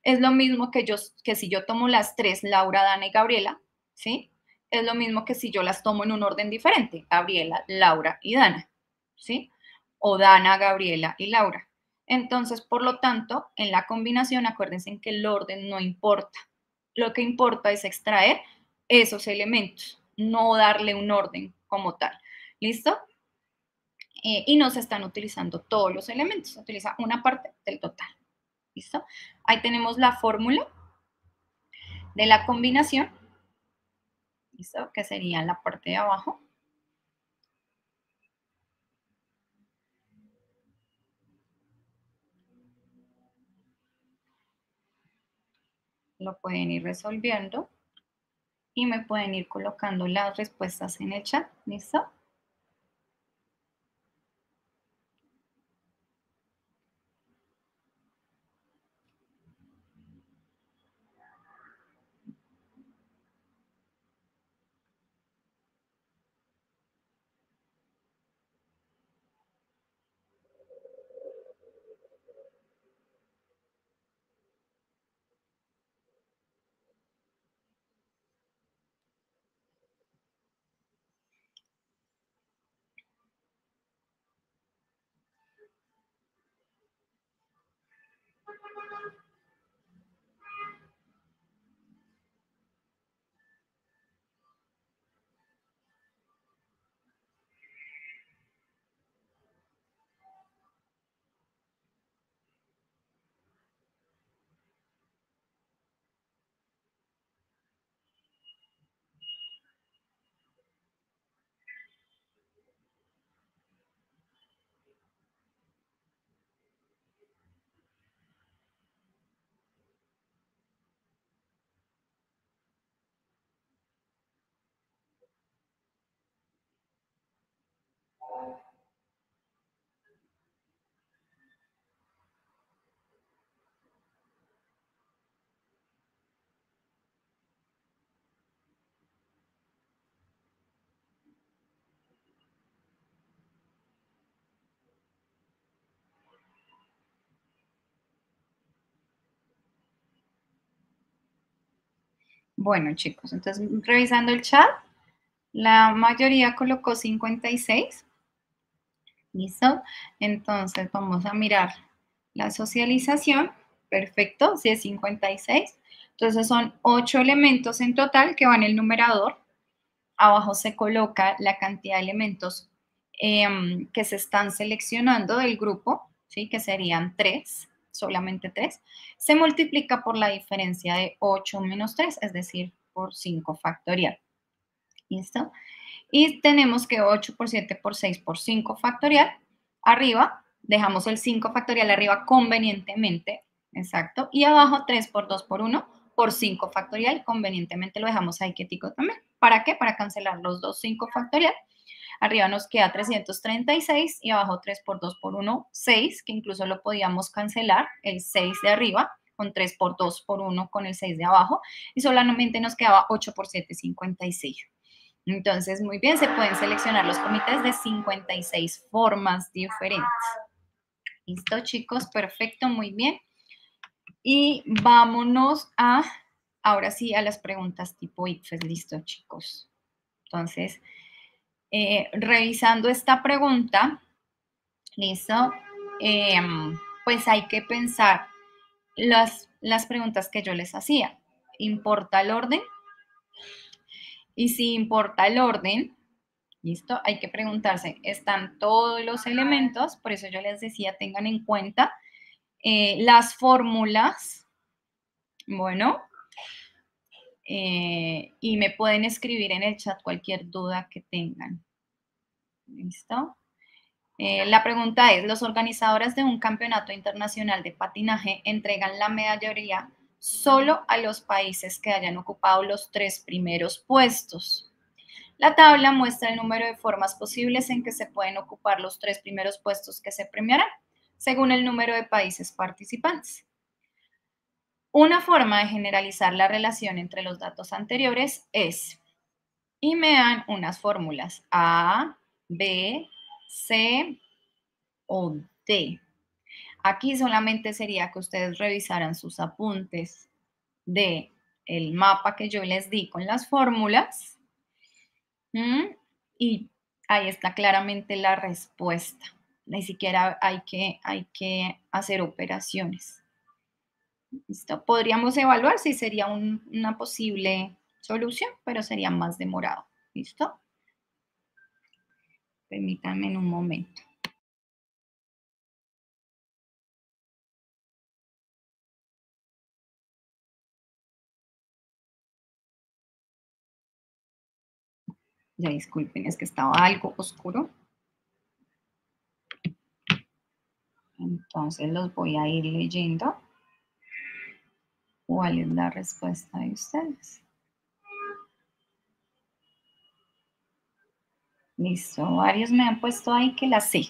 Es lo mismo que si yo tomo las 3, Laura, Dana y Gabriela, ¿sí? Es lo mismo que si yo las tomo en un orden diferente, Gabriela, Laura y Dana, ¿sí? O Dana, Gabriela y Laura. Entonces, por lo tanto, en la combinación, acuérdense que el orden no importa. Lo que importa es extraer esos elementos, no darle un orden como tal. ¿Listo? Y no se están utilizando todos los elementos, se utiliza una parte del total. ¿Listo? Ahí tenemos la fórmula de la combinación, ¿listo? Que sería en la parte de abajo. Lo pueden ir resolviendo y me pueden ir colocando las respuestas en el chat, ¿listo? Bueno, chicos, entonces revisando el chat, la mayoría colocó 56. ¿Listo? Entonces vamos a mirar la socialización. Perfecto, si es 56. Entonces son 8 elementos en total que van en el numerador. Abajo se coloca la cantidad de elementos que se están seleccionando del grupo, ¿sí? Que serían 3, solamente 3. Se multiplica por la diferencia de 8 menos 3, es decir, por 5 factorial. ¿Listo? Y tenemos que 8 por 7 por 6 por 5 factorial. Arriba, dejamos el 5 factorial arriba convenientemente, exacto. Y abajo 3 por 2 por 1 por 5 factorial, convenientemente lo dejamos ahí quietico también. ¿Para qué? Para cancelar los dos 5 factorial. Arriba nos queda 336 y abajo 3 por 2 por 1, 6, que incluso lo podíamos cancelar, el 6 de arriba, con 3 por 2 por 1 con el 6 de abajo, y solamente nos quedaba 8 por 7, 56. Entonces, muy bien, se pueden seleccionar los comités de 56 formas diferentes. ¿Listo, chicos? Perfecto, muy bien. Y vámonos ahora sí, a las preguntas tipo ICFES. Listo, chicos. Entonces, revisando esta pregunta, ¿listo? Pues hay que pensar las preguntas que yo les hacía. ¿Importa el orden? Y si importa el orden, ¿listo? Hay que preguntarse, ¿están todos los elementos? Por eso yo les decía, tengan en cuenta Las fórmulas, bueno, y me pueden escribir en el chat cualquier duda que tengan. ¿Listo? La pregunta es, ¿los organizadores de un campeonato internacional de patinaje entregan la medalla solo a los países que hayan ocupado los 3 primeros puestos? La tabla muestra el número de formas posibles en que se pueden ocupar los 3 primeros puestos que se premiarán, según el número de países participantes. Una forma de generalizar la relación entre los datos anteriores es, y me dan unas fórmulas A, B, C o D. Aquí solamente sería que ustedes revisaran sus apuntes de el mapa que yo les di con las fórmulas. Y ahí está claramente la respuesta. Ni siquiera hay que hacer operaciones. ¿Listo? Podríamos evaluar si sería una posible solución, pero sería más demorado. ¿Listo? Permítanme en un momento. Ya disculpen, es que estaba algo oscuro. Entonces los voy a ir leyendo. ¿Cuál es la respuesta de ustedes? Listo, varios me han puesto ahí que la sé.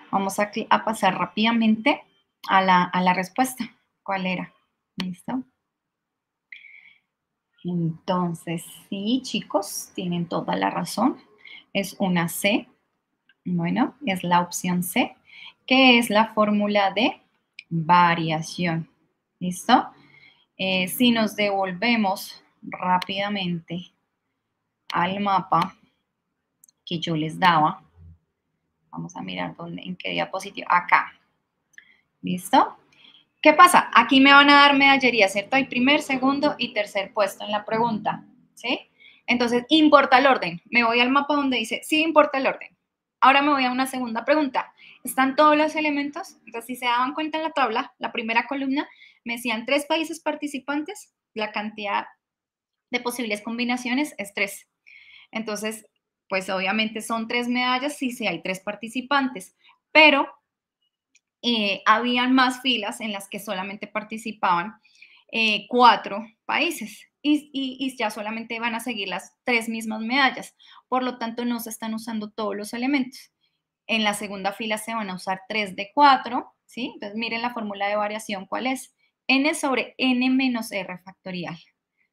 Vamos a pasar rápidamente a la respuesta. ¿Cuál era? ¿Listo? Entonces, sí, chicos, tienen toda la razón. Es una C. Bueno, es la opción C, que es la fórmula de variación. ¿Listo? Si nos devolvemos rápidamente al mapa que yo les daba, vamos a mirar en qué diapositiva. Acá. ¿Listo? ¿Qué pasa? Aquí me van a dar medallería, ¿cierto? Hay primer, segundo y tercer puesto en la pregunta, ¿sí? Entonces, importa el orden. Me voy al mapa donde dice, sí, importa el orden. Ahora me voy a una segunda pregunta. ¿Están todos los elementos? Entonces, si se daban cuenta en la tabla, la primera columna, me decían 3 países participantes, la cantidad de posibles combinaciones es 3. Entonces, pues obviamente son 3 medallas si hay 3 participantes, pero habían más filas en las que solamente participaban 4 países y ya solamente van a seguir las 3 mismas medallas. Por lo tanto, no se están usando todos los elementos. En la segunda fila se van a usar 3 de 4, ¿sí? Entonces, miren la fórmula de variación, ¿cuál es? N sobre N menos R factorial,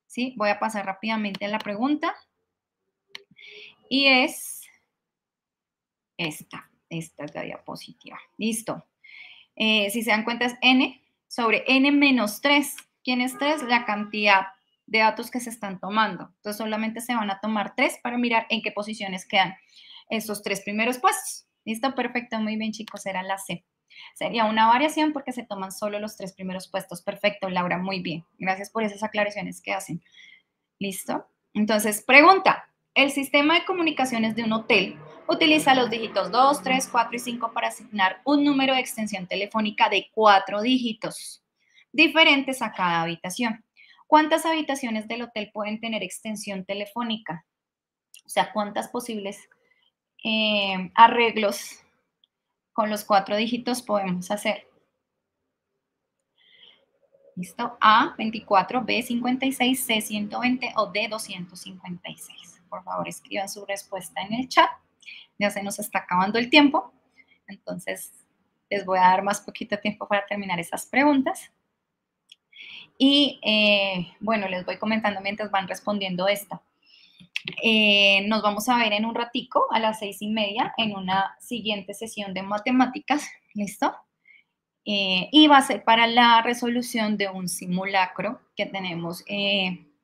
¿sí? Voy a pasar rápidamente a la pregunta y es esta es la diapositiva. Listo. Si se dan cuenta es n sobre n menos 3. ¿Quién es 3? La cantidad de datos que se están tomando. Entonces solamente se van a tomar 3 para mirar en qué posiciones quedan esos 3 primeros puestos. ¿Listo? Perfecto, muy bien chicos, era la C. Sería una variación porque se toman solo los 3 primeros puestos. Perfecto, Laura, muy bien. Gracias por esas aclaraciones que hacen. ¿Listo? Entonces, pregunta. El sistema de comunicaciones de un hotel utiliza los dígitos 2, 3, 4 y 5 para asignar un número de extensión telefónica de 4 dígitos diferentes a cada habitación. ¿Cuántas habitaciones del hotel pueden tener extensión telefónica? O sea, ¿cuántas posibles arreglos con los 4 dígitos podemos hacer? ¿Listo? A, 24, B, 56, C, 120 o D, 256. Por favor, escriban su respuesta en el chat. Ya se nos está acabando el tiempo. Entonces, les voy a dar más poquito tiempo para terminar esas preguntas. Y, bueno, les voy comentando mientras van respondiendo esta. Nos vamos a ver en un ratico, a las 6:30, en una siguiente sesión de matemáticas. ¿Listo? Y va a ser para la resolución de un simulacro que tenemos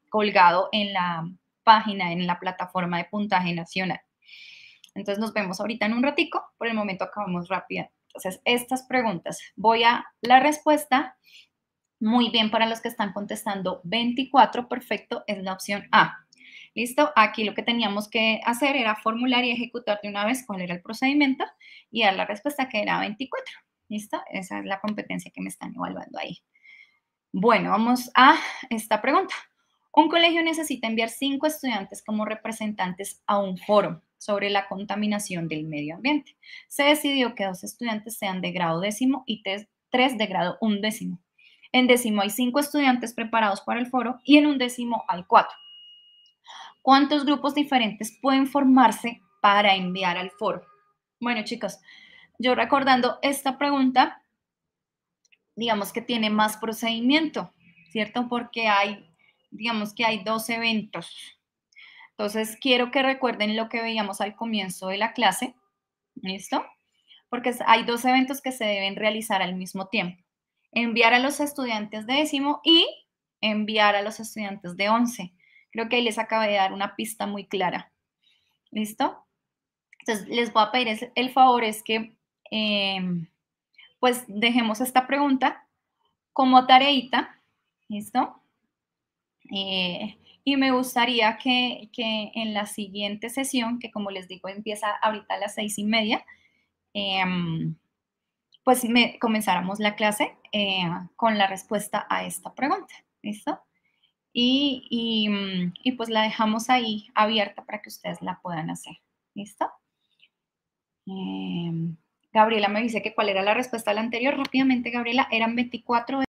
colgado en la página, en la plataforma de puntaje nacional. Entonces nos vemos ahorita en un ratico, por el momento acabamos rápido. Entonces, estas preguntas, voy a la respuesta. Muy bien, para los que están contestando 24, perfecto, es la opción A. ¿Listo? Aquí lo que teníamos que hacer era formular y ejecutar de una vez cuál era el procedimiento y dar la respuesta que era 24. ¿Listo? Esa es la competencia que me están evaluando ahí. Bueno, vamos a esta pregunta. Un colegio necesita enviar 5 estudiantes como representantes a un foro sobre la contaminación del medio ambiente. Se decidió que 2 estudiantes sean de grado décimo y 3 de grado undécimo. En décimo hay 5 estudiantes preparados para el foro y en undécimo hay 4. ¿Cuántos grupos diferentes pueden formarse para enviar al foro? Bueno, chicos, yo recordando esta pregunta, digamos que tiene más procedimiento, ¿cierto? Porque digamos que hay 2 eventos. Entonces, quiero que recuerden lo que veíamos al comienzo de la clase, ¿listo? Porque hay 2 eventos que se deben realizar al mismo tiempo. Enviar a los estudiantes de décimo y enviar a los estudiantes de 11. Creo que ahí les acabé de dar una pista muy clara, ¿listo? Entonces, les voy a pedir el favor es que, pues, dejemos esta pregunta como tareita, ¿listo? Y me gustaría que en la siguiente sesión, que como les digo, empieza ahorita a las 6:30, pues comenzáramos la clase con la respuesta a esta pregunta, ¿listo? Y pues la dejamos ahí abierta para que ustedes la puedan hacer, ¿listo? Gabriela me dice que cuál era la respuesta a la anterior. Rápidamente, Gabriela, eran 24